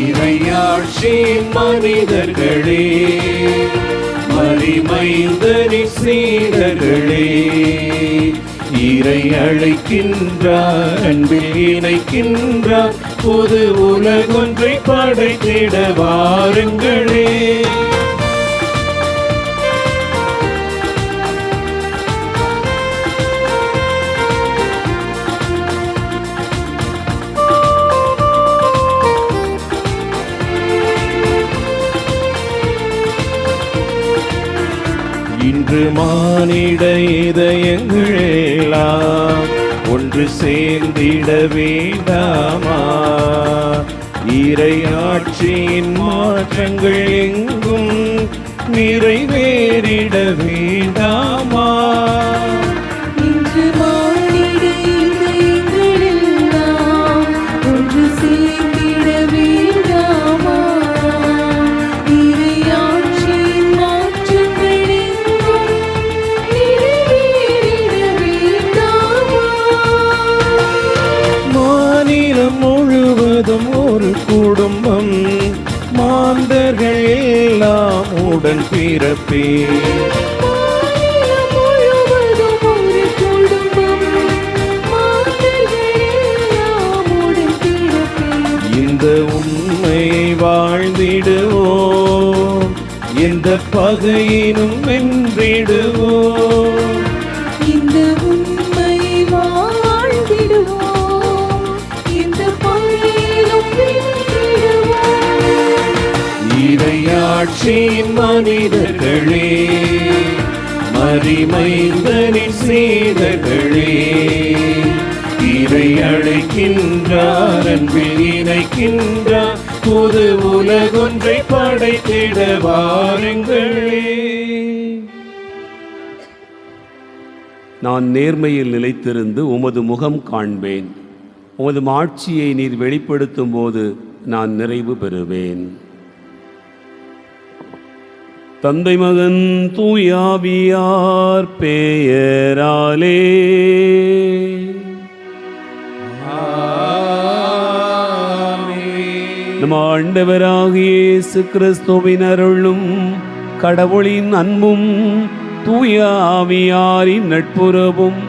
இறையாட்சியின் மனிதர்களே, மரிமைந்தனின் சீடர்களே, இறை அழைக்கின்றார், அன்பில் இணைக்கின்றார், புது உலகொன்றை படைத்திட வாருங்களே. இன்று மானிட இதயங்களெல்லாம் ஒன்று சேர்ந்திட வேண்டாமா? இறையாட்சியின் மாற்றங்கள் எங்கும் நிறைவேறிட வேண்டாமா? இன்று மானிட இதயங்களெல்லாம் ஒன்று சேர்ந்திட வேண்டாமா? இறையாட்சியின் மாற்றங்கள் எங்கும் நிறைவேறிட வேண்டாமா? மாநிலம் முழுவதும் ஒரு குடும்பம், மாந்தர்கள் எல்லாம் உடன் பிறப்பே. இந்த உண்மை வாழ்ந்திடுவோம், எந்த பகையினும் வென்றிடுவோம். இந்த உண்மை வாழ்ந்திடுவோம், இந்த பகையிலும் வென்றிடுவோம். இறையாட்சியின் மனிதர்களே, மரிமைந்தனின் சீடர்களே, இறை அழைக்கின்றார், அன்பில் இணைக்கின்றார், புது உலகொன்றை படைத்திட வாருங்களே. நான் நேர்மையில் நிலைத்திருந்து உமது முகம் காண்பேன். உமது மாட்சியை நீர் வெளிப்படுத்தும் போது நான் நிறைவு பெறுவேன். தந்தை மகன் தூயாவியார் பெயராலே. நம் ஆண்டவராகிய இயேசு கிறிஸ்துவின் அருளும் கடவுளின் அன்பும் தூய ஆவியாரின் நட்புறவும்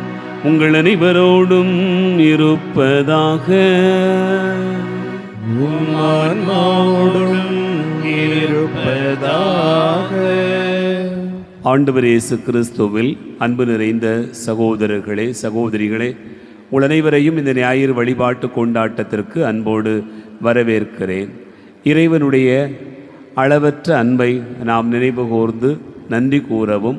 உங்கள் அனைவரோடும் இருப்பதாக. ஆண்டவர் இயேசு கிறிஸ்துவில் அன்பு நிறைந்த சகோதரர்களே, சகோதரிகளே, உங்கள் அனைவரையும் இந்த ஞாயிறு வழிபாட்டு கொண்டாட்டத்திற்கு அன்போடு வரவேற்கிறேன். இறைவனுடைய அளவற்ற அன்பை நாம் நினைவு கூர்ந்து நன்றி கூறவும்,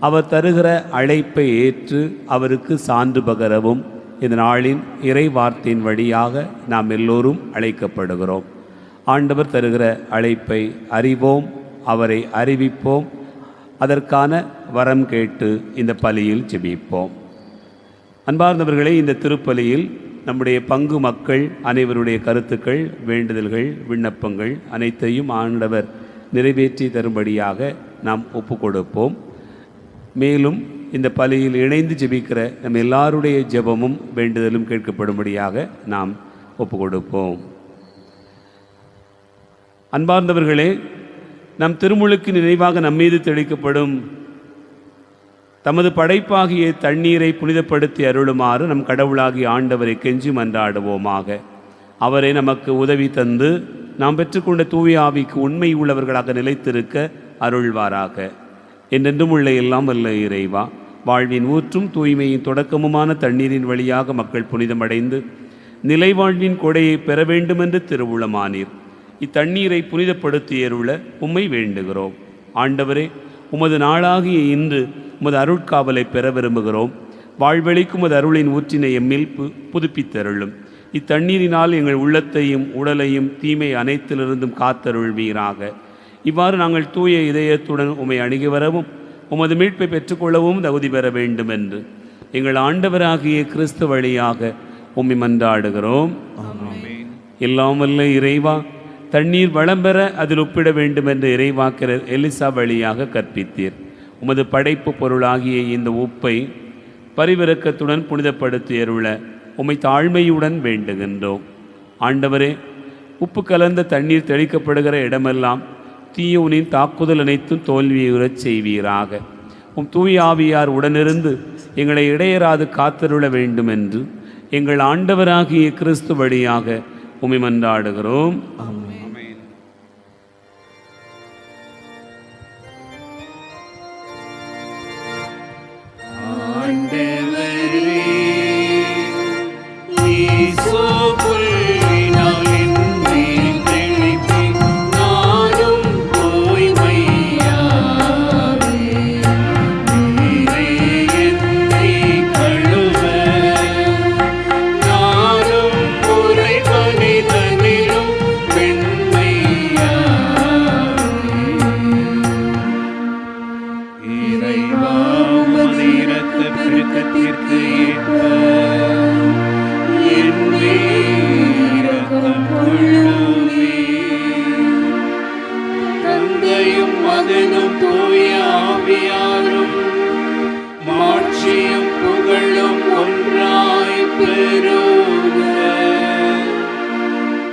அவர் தருகிற அழைப்பை ஏற்று அவருக்கு சான்று பகரவும் இந்த நாளின் இறை வார்த்தையின் வழியாக நாம் எல்லோரும் அழைக்கப்படுகிறோம். ஆண்டவர் தருகிற அழைப்பை அறிவோம், அவரை அறிவிப்போம், அதற்கான வரம் கேட்டு இந்த பலியில் ஜெபிப்போம். அன்பார்ந்தவர்களே, இந்த திருப்பலியில் நம்முடைய பங்கு மக்கள் அனைவருடைய கருத்துக்கள், வேண்டுதல்கள், விண்ணப்பங்கள் அனைத்தையும் ஆண்டவர் நிறைவேற்றி தரும்படியாக நாம் ஒப்பு கொடுப்போம். மேலும் இந்த பலியில் இணைந்து ஜெபிக்கிற நம்ம எல்லாருடைய ஜெபமும் வேண்டுதலும் கேட்கப்படும்படியாக நாம் ஒப்பு கொடுப்போம். அன்பார்ந்தவர்களே, நம் திருமுழுக்கு நினைவாக நம்மீது தெளிக்கப்படும் தமது படைப்பாகிய தண்ணீரை புனிதப்படுத்தி அருளுமாறு நம் கடவுளாகிய ஆண்டவரை கெஞ்சி மன்றாடுவோமாக. அவரை நமக்கு உதவி தந்து நாம் பெற்றுக்கொண்ட தூய ஆவிக்கு உண்மை உள்ளவர்களாக நிலைத்திருக்க அருள்வாராக. என்றென்றும் உள்ள எல்லாம் வல்ல இறைவா, வாழ்வின் ஊற்றும் தூய்மையின் தொடக்கமுமான தண்ணீரின் வழியாக மக்கள் புனிதமடைந்து நிலை வாழ்வின் கொடையை பெற வேண்டுமென்று திருவுளமானீர். இத்தண்ணீரை புனிதப்படுத்தியருள உம்மை வேண்டுகிறோம். ஆண்டவரே, உமது நாளாகிய இன்று உமது அருட்காவலை பெற விரும்புகிறோம். வாழ்வெளிக்கும் உமது அருளின் ஊற்றினை எம்மில் புதுப்பித்தருளும். இத்தண்ணீரினால் எங்கள் உள்ளத்தையும் உடலையும் தீமை அனைத்திலிருந்தும் காத்தருள்வீராக. இவ்வாறு நாங்கள் தூய இதயத்துடன் உம்மை அணுகி வரவும் உமது மீட்பை பெற்றுக்கொள்ளவும் தகுதி பெற வேண்டும் என்று எங்கள் ஆண்டவராகிய கிறிஸ்து வழியாக உம்மை மன்றாடுகிறோம். எல்லாம் வல்ல இறைவா, தண்ணீர் வளம் பெற அதில் ஒப்பிட வேண்டும் என்று இறைவாக்கினர் எலிசா வழியாக கற்பித்தீர். உமது படைப்பு பொருளாகிய இந்த உப்பை பரிவிரக்கத்துடன் புனிதப்படுத்தியருள உம்மை தாழ்மையுடன் வேண்டுகின்றோம். ஆண்டவரே, உப்பு கலந்த தண்ணீர் தெளிக்கப்படுகிற இடமெல்லாம் தீயோனின் தாக்குதல் அனைத்தும் தோல்வியுறச் செய்வீராக. உம் தூய ஆவியார் உடனிருந்து எங்களை இடையராது காத்தருள வேண்டும் என்று எங்கள் ஆண்டவராகிய கிறிஸ்து வழியாக உம்மை மன்றாடுகிறோம்.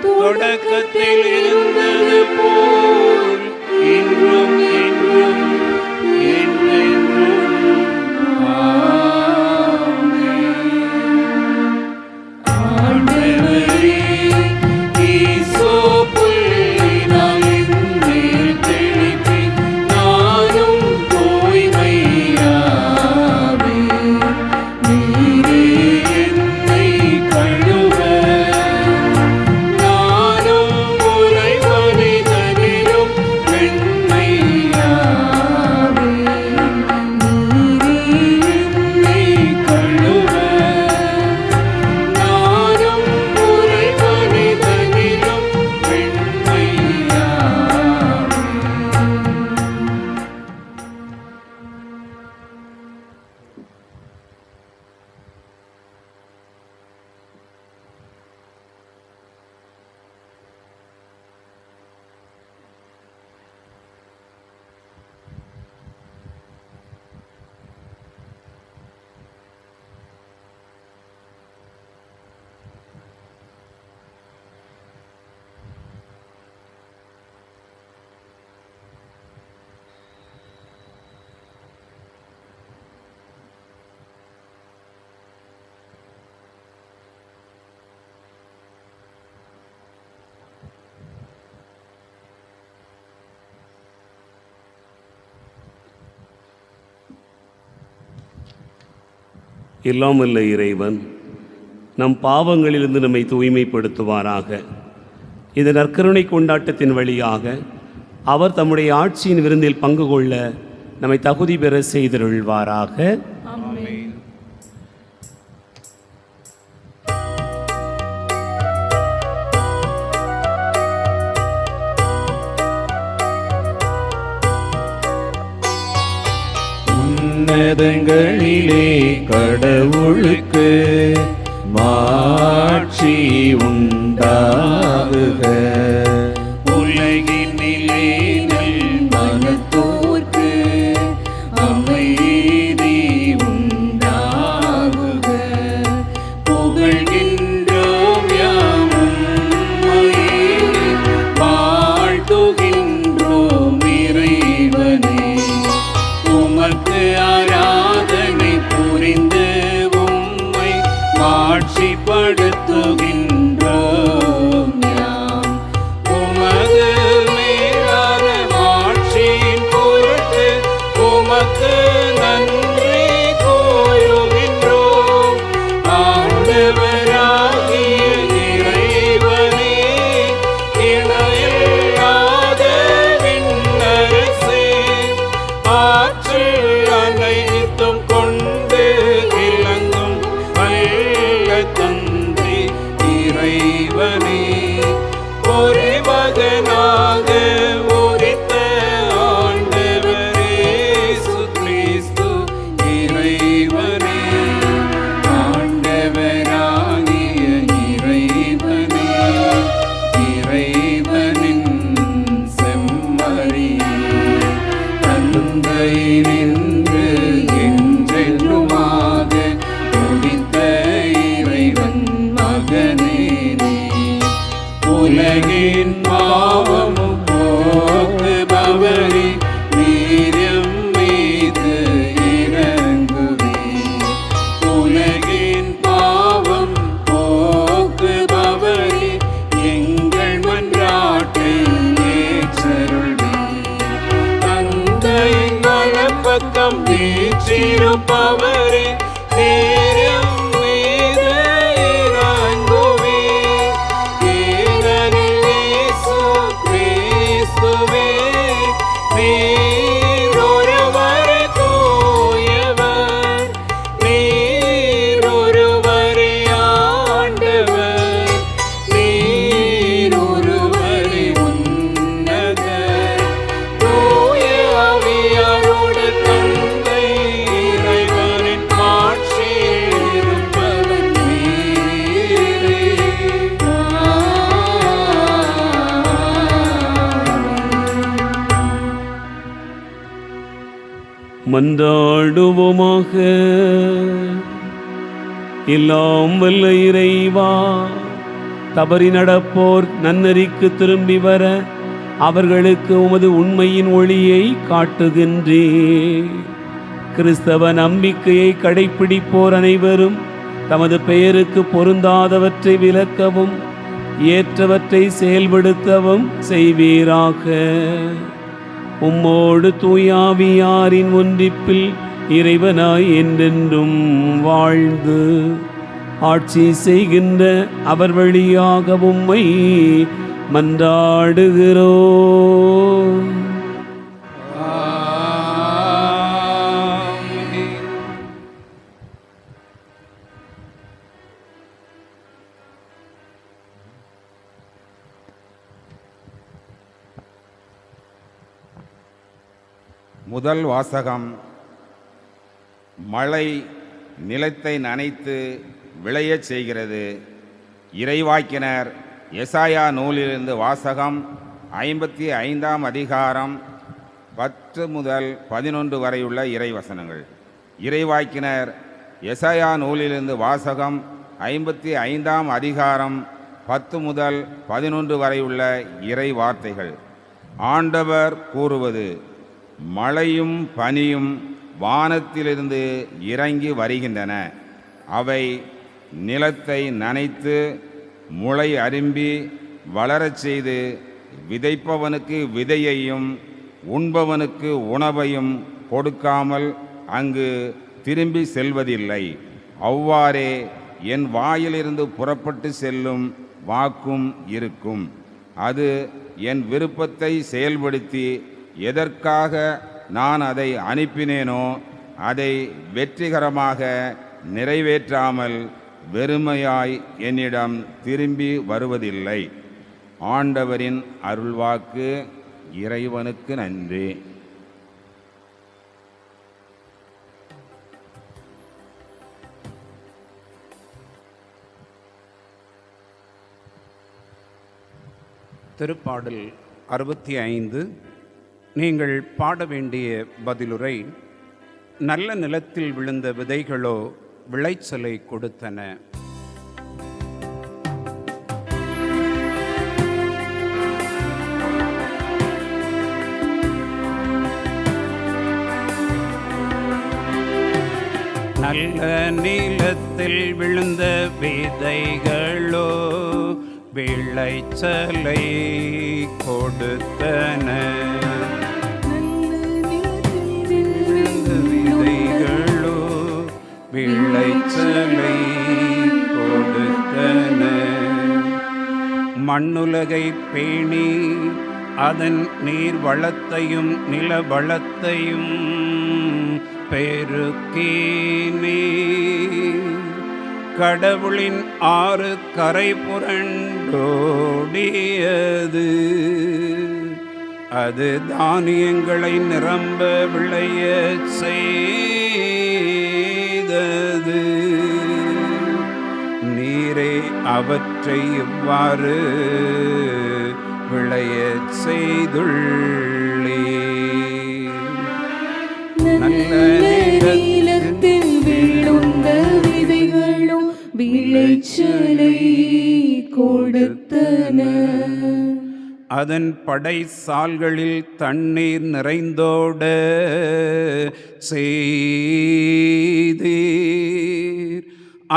தொடக்கத்தில் இருந்தது போல் இன்றும் என்றும் என்றென்றும் ஆண்டவரே ஈசோ புல்லினால் என்மேல் தெளிப்பி நானும் தூய்மையாவே நீரே என்னை கழுவ எல்லாம் வல்ல இறைவன் நம் பாவங்களிலிருந்து நம்மை தூய்மைப்படுத்துவாராக. இந்த நற்கருணை கொண்டாட்டத்தின் வழியாக அவர் தம்முடைய ஆட்சியின் விருந்தில் பங்கு கொள்ள நம்மை தகுதி பெற செய்தருள்வாராக. உன்னதங்களிலே கடவுளுக்கு மாட்சி உண்டாகுக. உலகினிலே நல் மனத்தோர்க்கு அமைதி உண்டாகுக. புகழ்கின்றோம் யாம் உம்மையே, வாழ்த்துகின்றோம் இறைவனே. உமக்கு ஆராதனை புரிந்து உம்மை மாட்சிப்படுத்துகின்றோம் யாம். உமது மேலான மாட்சியின் பொருட்டு உமக்கு நன்றி கூறுகின்றோம். ஆண்டவராகிய இறைவனே, இணையில்லாத விண்ணரசே, ஆற்றல் அனைத்தும் கொண்டு இலங்கும் வல்ல தந்தை இறைவா, மன்றாடுவோமாக. எல்லாம் வல்ல இறைவா, தவறி நடப்போர் நன்னறிக்கு திரும்பி வர அவர்களுக்கு உமது உண்மையின் ஒளியை காட்டுகின்றீர். கிறிஸ்தவ நம்பிக்கையை கடைப்பிடிப்போர் அனைவரும் தமது பெயருக்கு பொருந்தாதவற்றை விலக்கவும் ஏற்றவற்றை செயல்படுத்தவும் செய்வீராக. உம்மோடு தூயாவியாரின் ஒன்றிப்பில் இறைவனாய் என்றென்றும் வாழ்ந்து ஆட்சி செய்கின்ற அவர் வழியாக உம்மை மன்றாடுகிறோம். முதல் வாசகம். மழை நிலத்தை நனைத்து விளையச் செய்கிறது. இறைவாக்கினர் எசாயா நூலிலிருந்து வாசகம். 55ஆம் அதிகாரம் 10 முதல் 11 வரையுள்ள இறைவசனங்கள். இறைவாக்கினர் எசாயா நூலிலிருந்து வாசகம். 55ஆம் அதிகாரம் 10 முதல் 11 வரையுள்ள இறை வார்த்தைகள். ஆண்டவர் கூறுவது: மழையும் பனியும் வானத்திலிருந்து இறங்கி வருகின்றன. அவை நிலத்தை நனைத்து முளை அரும்பி வளரச் செய்து விதைப்பவனுக்கு விதையையும் உண்பவனுக்கு உணவையும் கொடுக்காமல் அங்கு திரும்பி செல்வதில்லை. அவ்வாறே என் வாயிலிருந்து புறப்பட்டு செல்லும் வாக்கும் இருக்கும். அது என் விருப்பத்தை செயல்படுத்தி எதற்காக நான் அதை அனுப்பினேனோ அதை வெற்றிகரமாக நிறைவேற்றாமல் வெறுமையாய் என்னிடம் திரும்பி வருவதில்லை. ஆண்டவரின் அருள்வாக்கு. இறைவனுக்கு நன்றி. திருப்பாடல் 65. நீங்கள் பாட வேண்டிய பதிலுரை: நல்ல நிலத்தில் விழுந்த விதைகளோ விளைச்சலை கொடுத்தன. நல்ல நிலத்தில் விழுந்த விதைகளோ விளைச்சலை கொடுத்தன. விதைகளோ விளைச்சலை கொடுத்தன. மண்ணுலகை பேணி அதன் நீர் வளத்தையும் நில வளத்தையும் பெருக்கினே. கடவுளின் ஆறு கரை புரண்டோடியது. அது தானியங்களை நிரம்ப விளைய செய்தது. நீரே அவற்றை இவ்வாறு விளைய செய்துள்ளே. நல்ல நிலத்தில் விழுந்த விதைகளும் விளைச்சலை கொடுத்தன. அதன் படை சால்களில் தண்ணீர் நிறைந்தோட செய்தீர்.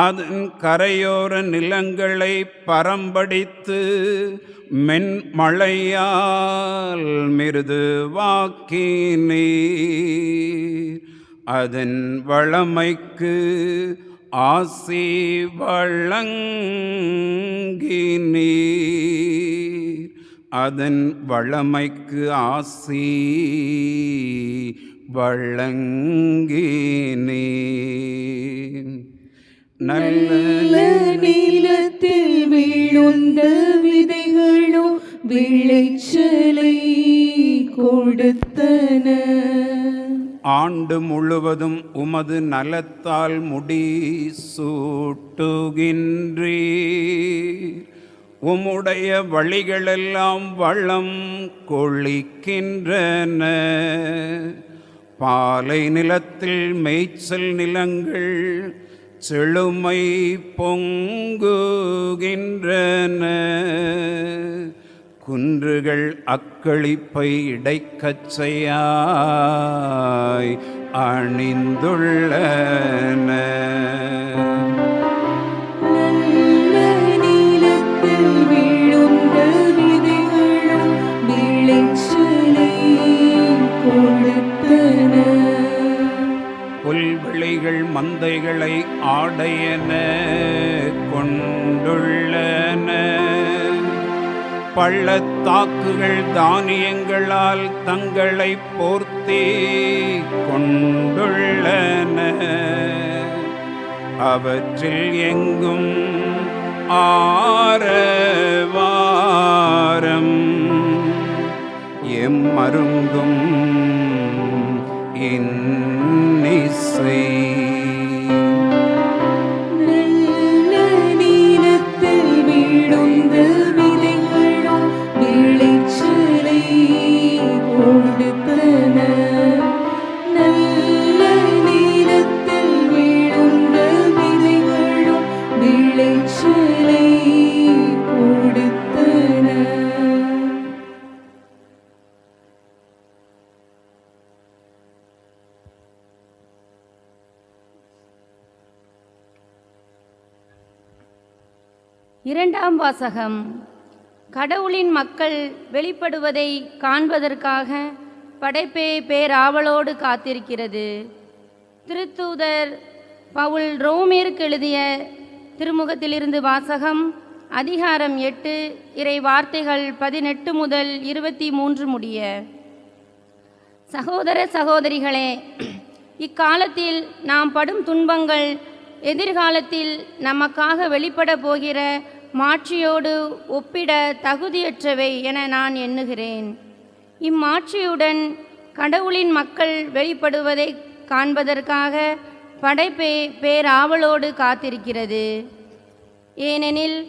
அதன் கரையோர நிலங்களை பரம்படித்து மென்மழையால் மிருதுவாக்கினீர். அதன் வளமைக்கு ஆசி வழங்கினீர். அதன் வளமைக்கு ஆசி வழங்கினீர். நல்ல நிலத்தில் விழுந்த விதைகளும் விளைச்சலை கொடுத்தன. ஆண்டு முழுவதும் உமது நலத்தால் முடி சூட்டுகின்றீர். உம்முடைய வழிகளெல்லாம் வளம் கொளிக்கின்றன. பாலை நிலத்தில் மேய்ச்சல் நிலங்கள் செழுமை பொங்குகின்றன. குன்றுகள் அக்களிப்பை இடைக்கச்சையாய் அணிந்துள்ளன. நல்ல நிலத்தில் விழுந்த விதைகளும் விளைச்சலை கொடுத்தன. புல்வெளிகள் மந்தைகளை ஆடையென கொண்டுள்ளன. பள்ளத்தாக்குகள் தானியங்களால் தங்களை போர்த்தி கொண்டுள்ளன. அவற்றில் எங்கும் ஆரவாரம் எம்மருங்கும் இன்னிசை. நல்ல நிலத்தில் விழுந்த விதைகளும் விளைச்சலை கொடுத்தன. நல்ல நிலத்தில் விழுந்த விதைகளும் விளைச்சலை கொடுத்தன. இரண்டாம் வாசகம். கடவுளின் மக்கள் வெளிப்படுவதை காண்பதற்காக படைப்பே பேராவலோடு காத்திருக்கிறது. திருத்தூதர் பவுல் ரோமேருக்கு எழுதிய திருமுகத்திலிருந்து வாசகம். அதிகாரம் 8 இறை வார்த்தைகள் 18 முதல் 23 முடிய. சகோதர சகோதரிகளே, இக்காலத்தில் நாம் படும் துன்பங்கள் எதிர்காலத்தில் நமக்காக வெளிப்பட போகிற மாட்சியோடு ஒப்பிட தகுதியற்றவை என நான் எண்ணுகிறேன். இம்மாட்சியுடன் கடவுளின் மக்கள் வெளிப்படுவதை காண்பதற்காக படைப்பே பேராவலோடு காத்திருக்கிறது. ஏனெனில்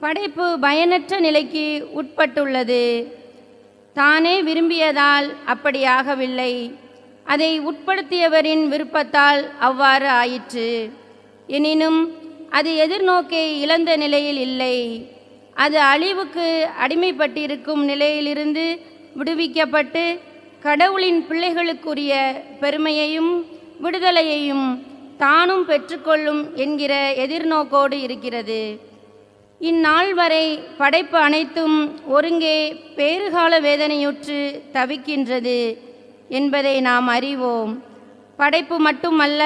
படைப்பு பயனற்ற நிலைக்கு உட்பட்டுள்ளது. தானே விரும்பியதால் அப்படியாகவில்லை, அதை உட்படுத்தியவரின் விருப்பத்தால் அவ்வாறு ஆயிற்று. எனினும் அது எதிர்நோக்கை இழந்த நிலையில் இல்லை. அது அழிவுக்கு அடிமைப்பட்டிருக்கும் நிலையிலிருந்து விடுவிக்கப்பட்டு கடவுளின் பிள்ளைகளுக்குரிய பெருமையையும் விடுதலையையும் தானும் பெற்றுக்கொள்ளும் என்கிற எதிர்நோக்கோடு இருக்கிறது. இந்நாள் வரை படைப்பு அனைத்தும் ஒருங்கே பேறுகால வேதனையுற்று தவிக்கின்றது என்பதை நாம் அறிவோம். படைப்பு மட்டுமல்ல,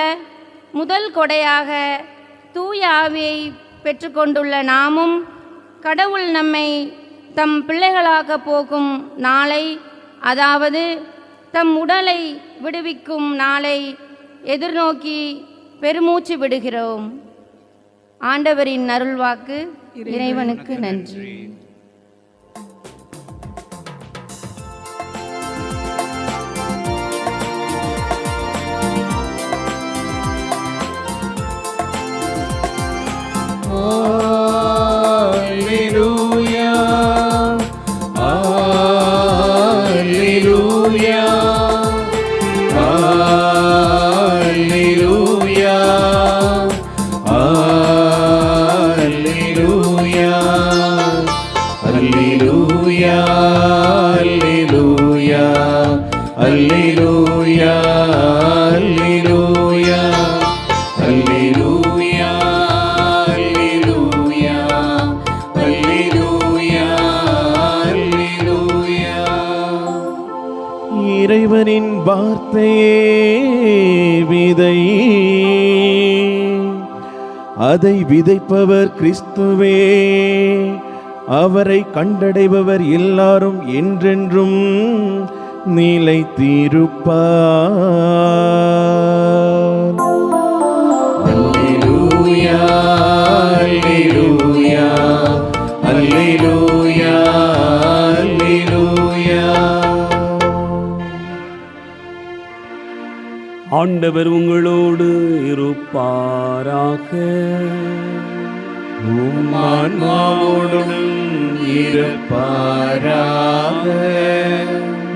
முதல் கொடையாக தூய ஆவியை பெற்றுக்கொண்டுள்ள நாமும் கடவுள் நம்மை தம் பிள்ளைகளாக போகும் நாளை, அதாவது தம் உடலை விடுவிக்கும் நாளை எதிர்நோக்கி பெருமூச்சு விடுகிறோம். ஆண்டவரின் அருள்வாக்கு. இறைவனுக்கு நன்றி. இறைவனின் வார்த்தையே விதை, அதை விதைப்பவர் கிறிஸ்துவே. அவரை கண்டடைபவர் எல்லாரும் என்றென்றும் நிலைத்திருப்பார். அல்லேலூயா, அல்லேலூயா, அல்லேலூயா, அல்லேலூயா. ஆண்டவர் உங்களோடு இருப்பாராக. உம் ஆன்மாவோடும் இருப்பாராக.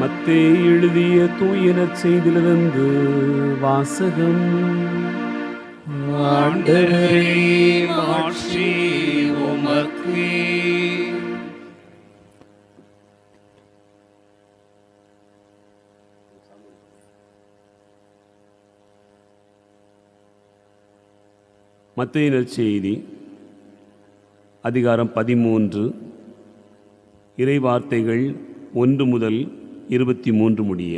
மத்தேயு எழுதிய தூய நற்செய்தியிலிருந்து வாசகம். ஆண்டவரே, மாட்சி உமக்கே. மத்தேயு நற்செய்தி அதிகாரம் 13, இறைவார்த்தைகள் 1 முதல் 23 முடிய.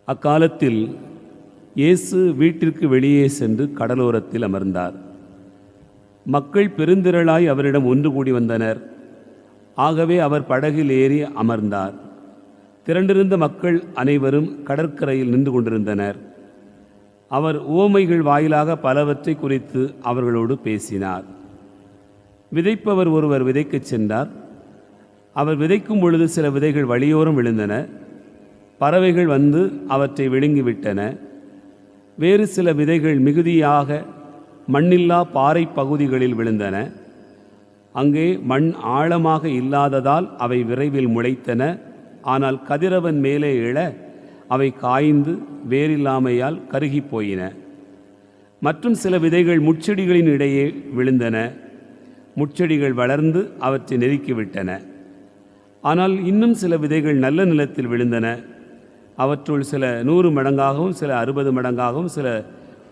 அக்காலத்தில் இயேசு வீட்டிற்கு வெளியே சென்று கடலோரத்தில் அமர்ந்தார். மக்கள் பெருந்திரளாய் அவரிடம் ஒன்று கூடி வந்தனர். ஆகவே அவர் படகில் ஏறி அமர்ந்தார். திரண்டிருந்த மக்கள் அனைவரும் கடற்கரையில் நின்று கொண்டிருந்தனர். அவர் உவமைகள் வாயிலாக பலவற்றை குறித்து அவர்களோடு பேசினார். விதைப்பவர் ஒருவர் விதைக்கச் சென்றார். அவர் விதைக்கும் பொழுது சில விதைகள் வழியோரம் விழுந்தன. பறவைகள் வந்து அவற்றை விழுங்கிவிட்டன. வேறு சில விதைகள் மிகுதியாக மண்ணில்லா பாறை பகுதிகளில் விழுந்தன. அங்கே மண் ஆழமாக இல்லாததால் அவை விரைவில் முளைத்தன. ஆனால் கதிரவன் மேலே எழ அவை காய்ந்து வேரில்லாமையால் கருகி போயின. மற்றும் சில விதைகள் முட்செடிகளின் இடையே விழுந்தன. முட்செடிகள் வளர்ந்து அவற்றை நெருக்கிவிட்டன. ஆனால் இன்னும் சில விதைகள் நல்ல நிலத்தில் விழுந்தன. அவற்றுள் சில 100 மடங்காகவும், சில 60 மடங்காகவும், சில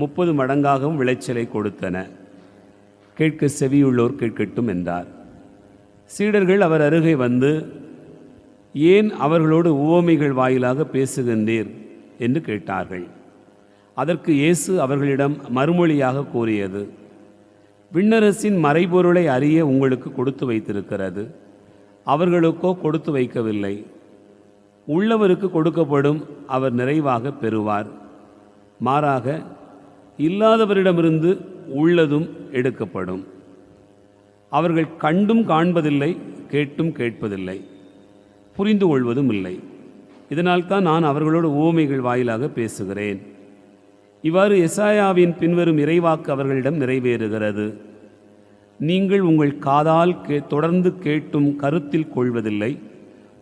30 மடங்காகவும் விளைச்சலை கொடுத்தன. கேட்க செவியுள்ளோர் கேட்கட்டும் என்றார். சீடர்கள் அவர் அருகே வந்து, ஏன் அவர்களோடு உவமைகள் வாயிலாக பேசுகின்றீர் என்று கேட்டார்கள். அதற்கு இயேசு அவர்களிடம் மறுமொழியாக கூறியது, விண்ணரசின் மறைபொருளை அறிய உங்களுக்கு கொடுத்து வைத்திருக்கிறது, அவர்களுக்கோ கொடுத்து வைக்கவில்லை. உள்ளவருக்கு கொடுக்கப்படும், அவர் நிறைவாக பெறுவார். மாறாக இல்லாதவரிடமிருந்து உள்ளதும் எடுக்கப்படும். அவர்கள் கண்டும் காண்பதில்லை, கேட்டும் கேட்பதில்லை, புரிந்து கொள்வதும் இல்லை. இதனால்தான் நான் அவர்களோடு உவமைகள் வாயிலாக பேசுகிறேன். இவ்வாறு எசாயாவின் பின்வரும் இறைவாக்கு அவர்களிடம் நிறைவேறுகிறது. நீங்கள் உங்கள் காதால் தொடர்ந்து கேட்டும் கருத்தில் கொள்வதில்லை,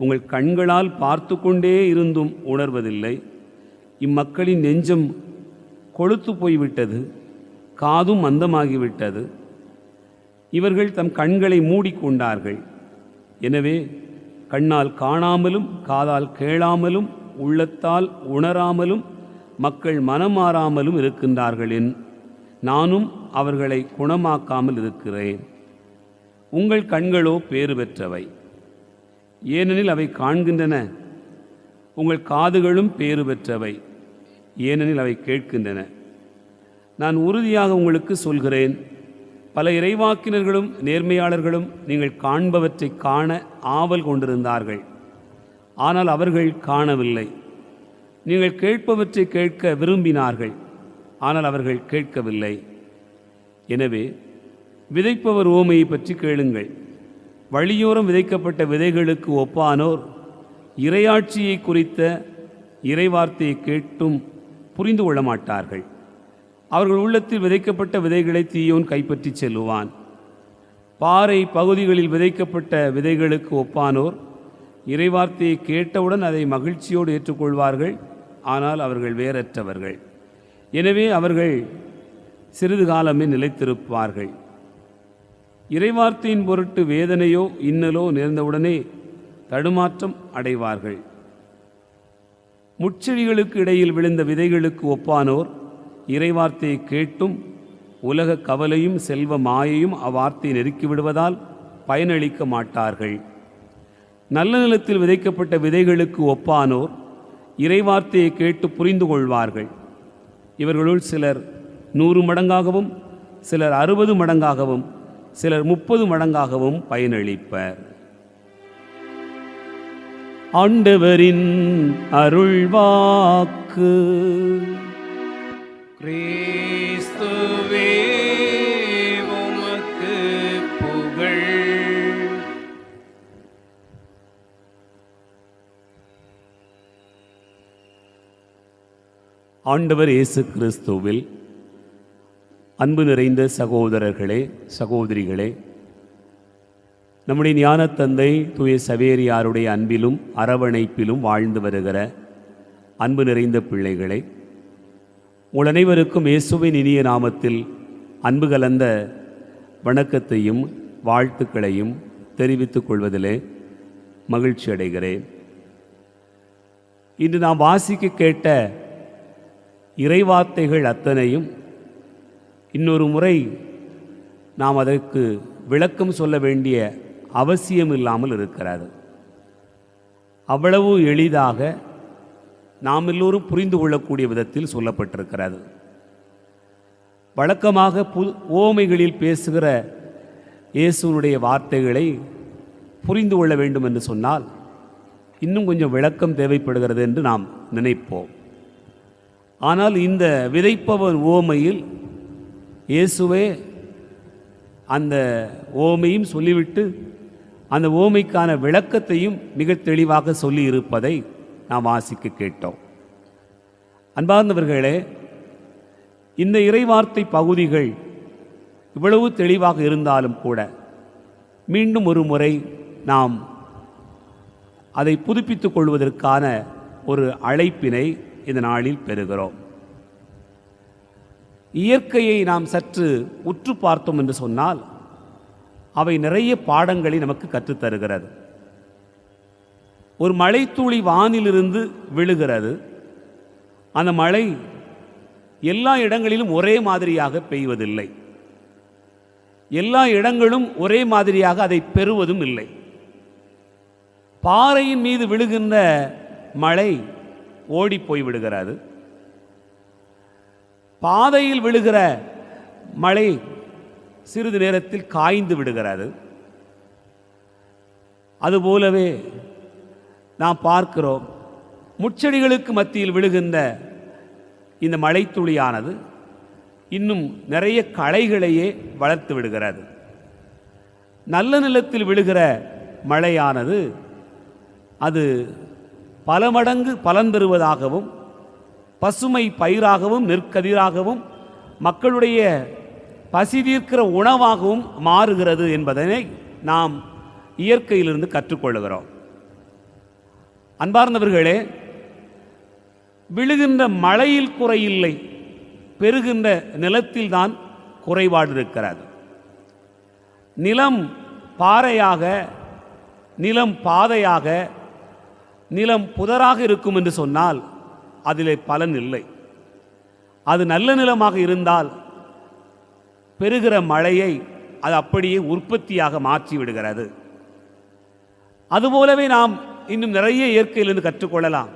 உங்கள் கண்களால் பார்த்து கொண்டே இருந்தும் உணர்வதில்லை. இம்மக்களின் நெஞ்சம் கொழுத்து போய்விட்டது, காதும் மந்தமாகிவிட்டது. இவர்கள் தம் கண்களை மூடிக்கொண்டார்கள். எனவே கண்ணால் காணாமலும், காதால் கேளாமலும், உள்ளத்தால் உணராமலும், மக்கள் மனமாறாமலும் இருக்கின்றார்களின் நானும் அவர்களை குணமாக்காமல் இருக்கிறேன். உங்கள் கண்களோ பேறு பெற்றவை, ஏனெனில் அவை காண்கின்றன. உங்கள் காதுகளும் பேறு பெற்றவை, ஏனெனில் அவை கேட்கின்றன. நான் உறுதியாக உங்களுக்கு சொல்கிறேன், பல இறைவாக்கினர்களும் நேர்மையாளர்களும் நீங்கள் காண்பவற்றை காண ஆவல் கொண்டிருந்தார்கள், ஆனால் அவர்கள் காணவில்லை. நீங்கள் கேட்பவற்றை கேட்க விரும்பினார்கள், ஆனால் அவர்கள் கேட்கவில்லை. எனவே விதைப்பவர் உவமையை பற்றி கேளுங்கள். வழியோரம் விதைக்கப்பட்ட விதைகளுக்கு ஒப்பானோர் இறையாட்சியை குறித்த இறைவார்த்தையை கேட்டும் புரிந்து கொள்ள மாட்டார்கள். அவர்கள் உள்ளத்தில் விதைக்கப்பட்ட விதைகளை தீயோன் கைப்பற்றி செல்லுவான். பாறை பகுதிகளில் விதைக்கப்பட்ட விதைகளுக்கு ஒப்பானோர் இறைவார்த்தையை கேட்டவுடன் அதை மகிழ்ச்சியோடு ஏற்றுக்கொள்வார்கள், ஆனால் அவர்கள் வேறற்றவர்கள். எனவே அவர்கள் சிறிது காலமே நிலைத்திருப்பார்கள். இறைவார்த்தையின் பொருட்டு வேதனையோ இன்னலோ நேர்ந்தவுடனே தடுமாற்றம் அடைவார்கள். முட்செடிகளுக்கு இடையில் விழுந்த விதைகளுக்கு ஒப்பானோர் இறைவார்த்தையை கேட்டும் உலக கவலையும் செல்வ மாயையும் அவ்வார்த்தையை நெருக்கிவிடுவதால் பயனளிக்க மாட்டார்கள். நல்ல நிலத்தில் விதைக்கப்பட்ட விதைகளுக்கு ஒப்பானோர் இறைவார்த்தையை கேட்டு புரிந்து கொள்வார்கள். இவர்களுள் சிலர் 100 மடங்காகவும், சிலர் 60 மடங்காகவும், சிலர் 30 மடங்காகவும் பயனளிப்பர். ஆண்டவரின் அருள்வாக்கு. கிறிஸ்துவே உமக்கு புகழ். ஆண்டவர் இயேசு கிறிஸ்துவில் அன்பு நிறைந்த சகோதரர்களே, சகோதரிகளே, நம்முடைய ஞான தந்தை தூய சவேரியாருடைய அன்பிலும் அரவணைப்பிலும் வாழ்ந்து வருகிற அன்பு நிறைந்த பிள்ளைகளை, உங்கள் அனைவருக்கும் இயேசுவின் இனிய நாமத்தில் அன்பு கலந்த வணக்கத்தையும் வாழ்த்துக்களையும் தெரிவித்துக் கொள்வதிலே மகிழ்ச்சி அடைகிறேன். இன்று நாம் வாசிக்க கேட்ட இறைவார்த்தைகள் அத்தனையும் இன்னொரு முறை நாம் அதற்கு விளக்கம் சொல்ல வேண்டிய அவசியம் இல்லாமல் இருக்கிறது. அவ்வளவு எளிதாக நாம் எல்லோரும் புரிந்து கொள்ளக்கூடிய விதத்தில் சொல்லப்பட்டிருக்கிறது. வழக்கமாக ஓமைகளில் பேசுகிற இயேசுனுடைய வார்த்தைகளை புரிந்து கொள்ள வேண்டும் என்று சொன்னால் இன்னும் கொஞ்சம் விளக்கம் தேவைப்படுகிறது என்று நாம் நினைப்போம். ஆனால் இந்த விதைப்பவன் ஓமையில் இயேசுவே அந்த ஓமையும் சொல்லிவிட்டு அந்த ஓமைக்கான விளக்கத்தையும் மிக தெளிவாக சொல்லி இருப்பதை நாம் வாசிக்க கேட்டோம். அன்பார்ந்தவர்களே, இந்த இறைவார்த்தை பகுதிகள் இவ்வளவு தெளிவாக இருந்தாலும் கூட மீண்டும் ஒரு முறை நாம் அதை புதுப்பித்துக் கொள்வதற்கான ஒரு அழைப்பினை இந்த நாளில் பெறுகிறோம். இயற்கையை நாம் சற்று உற்று பார்த்தோம் என்று சொன்னால் அவை நிறைய பாடங்களை நமக்கு கற்றுத்தருகிறது. ஒரு மழைத்துளி வானிலிருந்து விழுகிறது. அந்த மழை எல்லா இடங்களிலும் ஒரே மாதிரியாக பெய்வதில்லை. எல்லா இடங்களும் ஒரே மாதிரியாக அதை பெறுவதும் இல்லை. பாறையின் மீது விழுகின்ற மழை ஓடி போய் விடுகிறது. பாதையில் விழுகிற மழை சிறிது நேரத்தில் காய்ந்து விடுகிறது. அதுபோலவே நாம் பார்க்கிறோம், முட்செடிகளுக்கு மத்தியில் விழுகின்ற இந்த மழைத்துளியானது இன்னும் நிறைய களைகளையே வளர்த்து விடுகிறது. நல்ல நிலத்தில் விழுகிற மழையானது அது பல மடங்கு பலன் பெறுவதாகவும் பசுமை பயிராகவும் நெற்கதிராகவும் மக்களுடைய பசி தீர்க்கிற உணவாகவும் மாறுகிறது என்பதனை நாம் இயற்கையிலிருந்து கற்றுக்கொள்கிறோம். அன்பார்ந்தவர்களே, விழுகின்ற மழையில் குறையில்லை, பெறுகின்ற நிலத்தில்தான் குறைபாடு இருக்கிறது. நிலம் பாறையாக, நிலம் பாதையாக, நிலம் புதராக இருக்கும் என்று சொன்னால் அதிலே பலன் இல்லை. அது நல்ல நிலமாக இருந்தால் பெறுகிற மழையை அது அப்படியே உற்பத்தியாக மாற்றி விடுகிறது. அதுபோலவே நாம் இன்னும் நிறைய இயற்கையிலிருந்து கற்றுக்கொள்ளலாம்.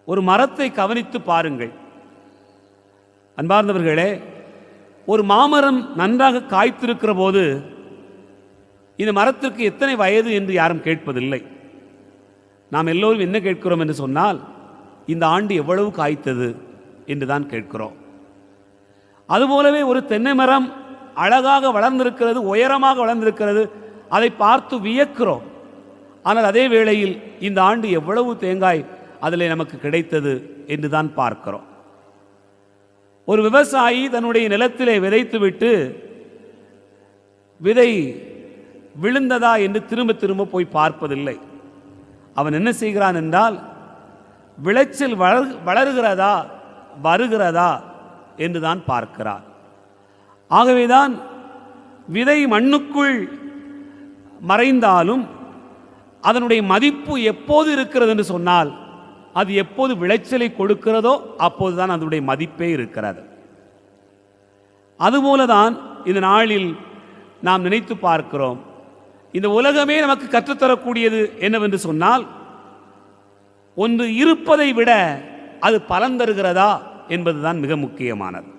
ஒரு மரத்தை கவனித்து பாருங்கள். அன்பார்ந்தவர்களே, ஒரு மாமரம் நன்றாக காய்த்திருக்கிற போது இந்த மரத்திற்கு எத்தனை வயது என்று யாரும் கேட்பதில்லை. நாம் எல்லோரும் என்ன கேட்கிறோம் என்று சொன்னால், இந்த ஆண்டு எவ்வளவு காய்த்தது என்று தான் கேட்கிறோம். அதுபோலவே ஒரு தென்னை மரம் அழகாக வளர்ந்திருக்கிறது, உயரமாக வளர்ந்திருக்கிறது, அதை பார்த்து வியக்கிறோம். ஆனால் அதே வேளையில் இந்த ஆண்டு எவ்வளவு தேங்காய் அதில் நமக்கு கிடைத்தது என்று தான் பார்க்கிறோம். ஒரு விவசாயி தன்னுடைய நிலத்திலே விதைத்துவிட்டு விதை விழுந்ததா என்று திரும்ப திரும்ப போய் பார்ப்பதில்லை. அவன் என்ன செய்கிறான் என்றால், விளைச்சல் வளருகிறதா வருகிறதா என்றுதான் பார்க்கிறான். ஆகவேதான் விதை மண்ணுக்குள் மறைந்தாலும் அதனுடைய மதிப்பு எப்போது இருக்கிறது என்று சொன்னால், அது எப்போது விளைச்சலை கொடுக்கிறதோ அப்போதுதான் அதனுடைய மதிப்பே இருக்கிறது. அதுபோலதான் இந்த நாளில் நாம் நினைத்து பார்க்கிறோம். இந்த உலகமே நமக்கு கற்றுத்தரக்கூடியது என்னவென்று சொன்னால், ஒன்று இருப்பதை விட அது பலன் தருகிறதா என்பதுதான் மிக முக்கியமானது.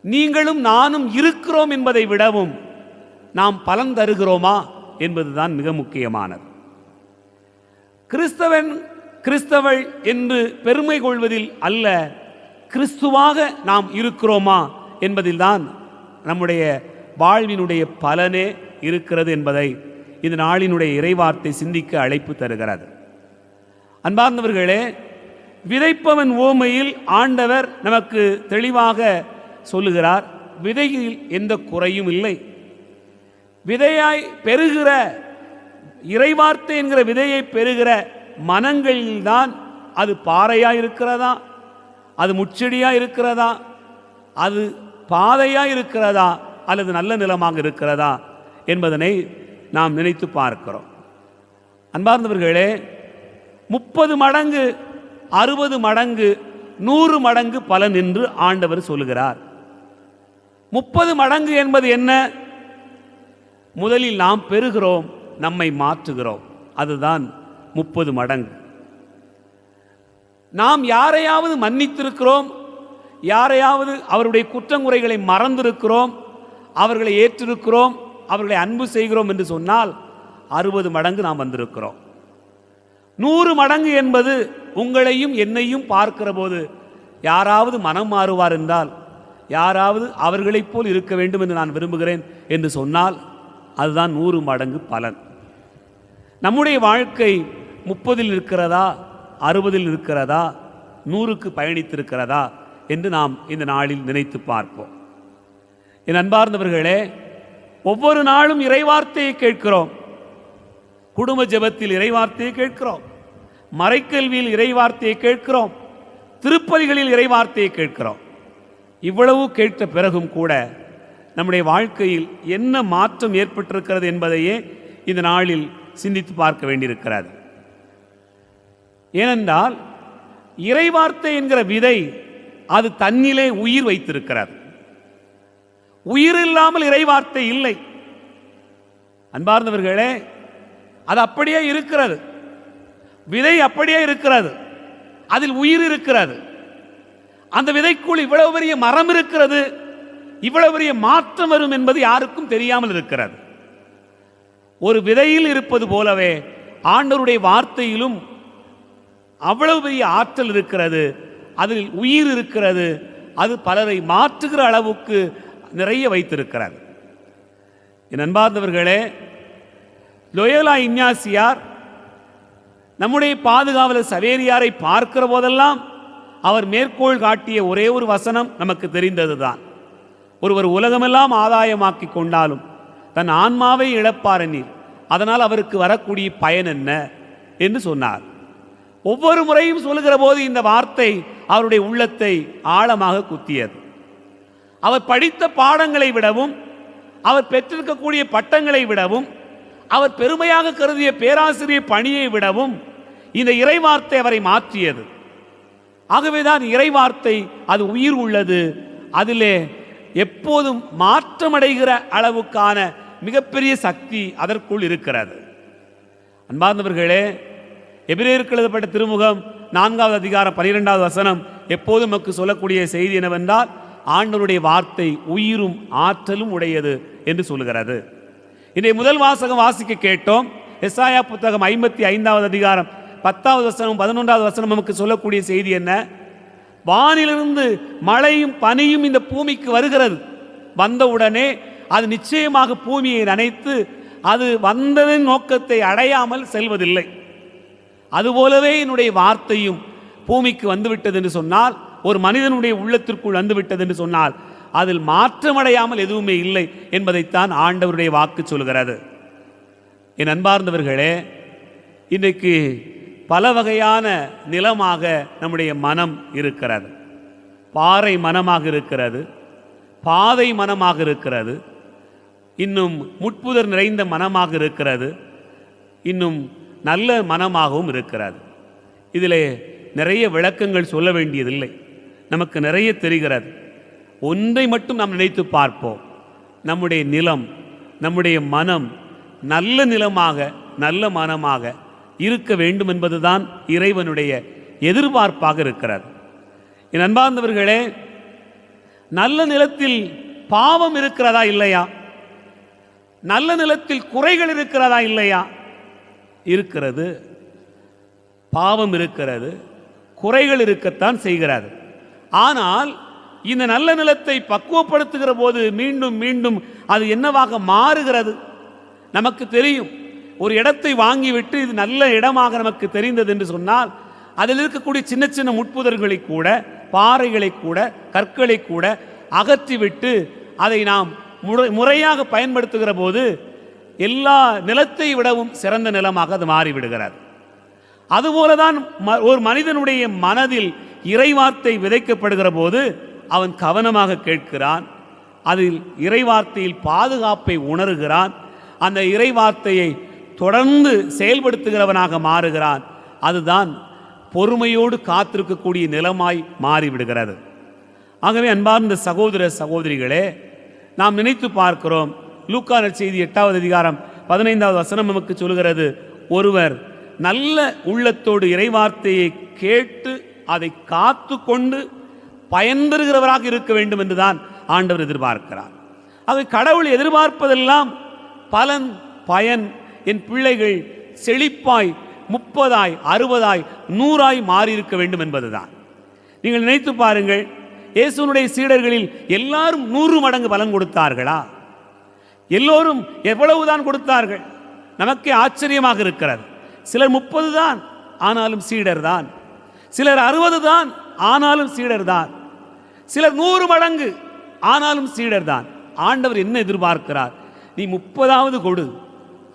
நீங்களும் நானும் இருக்கிறோம் என்பதை விடவும் நாம் பலன் தருகிறோமா என்பதுதான் மிக முக்கியமானது. கிறிஸ்தவன் கிறிஸ்தவள் என்று பெருமை கொள்வதில் அல்ல, கிறிஸ்துவாக நாம் இருக்கிறோமா என்பதில்தான் நம்முடைய வாழ்வினுடைய பலனே இருக்கிறது என்பதை இந்த நாளினுடைய இறைவார்த்தை சிந்திக்க அழைப்பு தருகிறது. அன்பார்ந்தவர்களே, விதைப்பவன் ஓமையில் ஆண்டவர் நமக்கு தெளிவாக சொல்லுகிறார், விதையில் எந்த குறையும் இல்லை. விதையாய் பெறுகிற இறைவார்த்தை என்கிற விதையை பெறுகிற மனங்களில்தான் அது பாறையாக இருக்கிறதா, அது முச்செடியாக இருக்கிறதா, அது பாதையாக இருக்கிறதா, அல்லது நல்ல நிலமாக இருக்கிறதா என்பதனை நாம் நினைத்து பார்க்கிறோம். அன்பார்ந்தவர்களே, 30 மடங்கு 60 மடங்கு 100 மடங்கு பலன் என்று ஆண்டவர் சொல்லுகிறார். 30 மடங்கு என்பது என்ன? முதலில் நாம் பெறுகிறோம், நம்மை மாற்றுகிறோம், அதுதான் 30 மடங்கு. நாம் யாரையாவது மன்னித்திருக்கிறோம், யாரையாவது அவருடைய குற்றங்குறைகளை மறந்திருக்கிறோம், அவர்களை ஏற்றிருக்கிறோம், அவர்களை அன்பு செய்கிறோம் என்று சொன்னால் 60 மடங்கு நாம் வந்திருக்கிறோம். 100 மடங்கு என்பது உங்களையும் என்னையும் பார்க்கிற போது யாராவது மனம் மாறுவார் என்றால், யாராவது அவர்களைப் போல் இருக்க வேண்டும் என்று நான் விரும்புகிறேன் என்று சொன்னால் அதுதான் 100 மடங்கு பலன். நம்முடைய வாழ்க்கை 30 இருக்கிறதா, 60 இருக்கிறதா, 100க்கு பயணித்திருக்கிறதா என்று நாம் இந்த நாளில் நினைத்து பார்ப்போம். என் அன்பார்ந்தவர்களே, ஒவ்வொரு நாளும் இறைவார்த்தையை கேட்கிறோம். குடும்ப ஜெபத்தில் இறைவார்த்தையை கேட்கிறோம், மறைக்கல்வியில் இறைவார்த்தையை கேட்கிறோம், திருப்பலிகளில் இறைவார்த்தையை கேட்கிறோம். இவ்வளவு கேட்ட பிறகும் கூட நம்முடைய வாழ்க்கையில் என்ன மாற்றம் ஏற்பட்டிருக்கிறது என்பதையே இந்த நாளில் சிந்தித்து பார்க்க வேண்டியிருக்கிறது. ஏனென்றால் இறைவார்த்தை என்கிற விதை அது தன்னிலே உயிர் வைத்திருக்கிறது. உயிர் இல்லாமல் இறைவார்த்தை இல்லை. அன்பார்ந்தவர்களே, அது அப்படியே இருக்கிறது. விதை அப்படியே இருக்கிறது, அதில் உயிர் இருக்கிறது. அந்த விதைக்குள் இவ்வளவு பெரிய மரம் இருக்கிறது, இவ்வளவு பெரிய மாற்றம் வரும் என்பது யாருக்கும் தெரியாமல் இருக்கிறது. ஒரு விதையில் இருப்பது போலவே ஆண்டவருடைய வார்த்தையிலும் அவ்வளவு பெரிய ஆற்றல் இருக்கிறது, அதில் உயிர் இருக்கிறது. அது பலரை மாற்றுகிற அளவுக்கு நிறைய வைத்திருக்கிறது. என் அன்பார்ந்தவர்களே, லோயோலா இஞ்ஞாசியார் நம்முடைய பாதுகாவலர் சவேரியாரை பார்க்கிற போதெல்லாம் அவர் மேற்கோள் காட்டிய ஒரே ஒரு வசனம் நமக்கு தெரிந்ததுதான். ஒருவர் உலகமெல்லாம் ஆதாயமாக்கி கொண்டாலும் தன் ஆன்மாவை இழப்பாரெனில் அதனால் அவருக்கு வரக்கூடிய பயன் என்ன என்று சொன்னார். ஒவ்வொரு முறையும் சொல்லுகிற போது இந்த வார்த்தை அவருடைய உள்ளத்தை ஆழமாக குத்தியது. அவர் படித்த பாடங்களை விடவும், அவர் பெற்றிருக்கக்கூடிய பட்டங்களை விடவும், அவர் பெருமையாக கருதிய பேராசிரியர் பணியை விடவும் இந்த இறைவார்த்தை அவரை மாற்றியது. ஆகவேதான் இறைவார்த்தை அது உயிர் உள்ளது, அதிலே எப்போதும் மாற்றமடைகிற அளவுக்கான மிகப்பெரிய சக்தி அதற்குள் இருக்கிறது. அன்பார்ந்தவர்களே, எபிரேயருக்கு எழுதப்பட்ட திருமுகம் 4வது அதிகாரம் 12வது வசனம் எப்போதும் நமக்கு சொல்லக்கூடிய செய்தி என்னவென்றால், ஆண்டவருடைய வார்த்தை உயிரும் ஆற்றலும் உடையது என்று சொல்லுகிறது. இன்றைய முதல் வாசகம் வாசிக்க கேட்டோம். எசாயா புத்தகம் 55வது அதிகாரம் 10வது வசனம் 11வது வசனம் நமக்கு சொல்லக்கூடிய செய்தி என்ன? வானிலிருந்து மழையும் பனியும் இந்த பூமிக்கு வருகிறது, வந்தவுடனே அது நிச்சயமாக பூமியை நனைத்து அது வந்ததின் நோக்கத்தை அடையாமல் செல்வதில்லை. அதுபோலவே என்னுடைய வார்த்தையும் பூமிக்கு வந்துவிட்டது என்று சொன்னால், ஒரு மனிதனுடைய உள்ளத்திற்குள் வந்துவிட்டது என்று சொன்னால் அதில் மாற்றமடையாமல் எதுவுமே இல்லை என்பதைத்தான் ஆண்டவருடைய வாக்கு சொல்கிறது. என் அன்பார்ந்தவர்களே, இன்றைக்கு பல வகையான நிலமாக நம்முடைய மனம் இருக்கிறது. பாறை மனமாக இருக்கிறது, பாதை மனமாக இருக்கிறது, இன்னும் முட்புதர் நிறைந்த மனமாக இருக்கிறது, இன்னும் நல்ல மனமாகவும் இருக்கிறது. இதில் நிறைய விளக்கங்கள் சொல்ல வேண்டியதில்லை, நமக்கு நிறைய தெரிகிறது. ஒன்றை மட்டும் நாம் நினைத்து பார்ப்போம். நம்முடைய நிலம், நம்முடைய மனம் நல்ல நிலமாக நல்ல மனமாக இருக்க வேண்டும் என்பதுதான் இறைவனுடைய எதிர்பார்ப்பாக இருக்கிறது. என் அன்பார்ந்தவர்களே, நல்ல நிலத்தில் பாவம் இருக்கிறதா இல்லையா? நல்ல நிலத்தில் குறைகள் இருக்கிறதா இல்லையா? இருக்கிறது. பாவம் இருக்கிறது, குறைகள் இருக்கத்தான் செய்கிறது. ஆனால் இந்த நல்ல நிலத்தை பக்குவப்படுத்துகிற போது மீண்டும் மீண்டும் அது என்னவாக மாறுகிறது நமக்கு தெரியும். ஒரு இடத்தை வாங்கிவிட்டு இது நல்ல இடமாக நமக்கு தெரிந்தது என்று சொன்னால் அதில் இருக்கக்கூடிய சின்ன சின்ன முட்புதர்களை கூட, பாறைகளை கூட, கற்களை கூட அகற்றிவிட்டு அதை நாம் முறையாக பயன்படுத்துகிற போது எல்லா நிலத்தை விடவும் சிறந்த நிலமாக அது மாறிவிடுகிறது. அதுபோலதான் ஒரு மனிதனுடைய மனதில் இறைவார்த்தை விதைக்கப்படுகிற போது அவன் கவனமாக கேட்கிறான், அதில் இறைவார்த்தையில் பாதுகாப்பை உணர்கிறான், அந்த இறைவார்த்தையை தொடர்ந்து செயல்படுத்துகிறவனாக மாறுகிறான். அதுதான் பொறுமையோடு காத்திருக்கக்கூடிய நிலமாய் மாறிவிடுகிறது. ஆகவே அன்பார்ந்த சகோதர சகோதரிகளே, நாம் நினைத்து பார்க்கிறோம், லூக்கா நற்செய்தி 8வது அதிகாரம் 15வது வசனம் நமக்கு சொல்கிறது, ஒருவர் நல்ல உள்ளத்தோடு இறைவார்த்தையை கேட்டு அதை காத்து கொண்டு பயன்பெறுகிறவராக இருக்க வேண்டும் என்றுதான் ஆண்டவர் எதிர்பார்க்கிறார். அது கடவுள் எதிர்பார்ப்பதெல்லாம் பலன் பயன், என் பிள்ளைகள் செழிப்பாய் 30 60 100 மாறியிருக்க வேண்டும் என்பதுதான். நீங்கள் நினைத்து பாருங்கள், இயேசுனுடைய சீடர்களில் எல்லாரும் 100 மடங்கு பலன் கொடுத்தார்களா? எல்லோரும் எவ்வளவுதான் கொடுத்தார்கள்? நமக்கே ஆச்சரியமாக இருக்கிறது. சிலர் 30 தான், ஆனாலும் சீடர் தான். சிலர் 60 தான், ஆனாலும் சீடர் தான். சிலர் 100 மடங்கு, ஆனாலும் சீடர் தான். ஆண்டவர் என்ன எதிர்பார்க்கிறார்? நீ 30வது கொடு,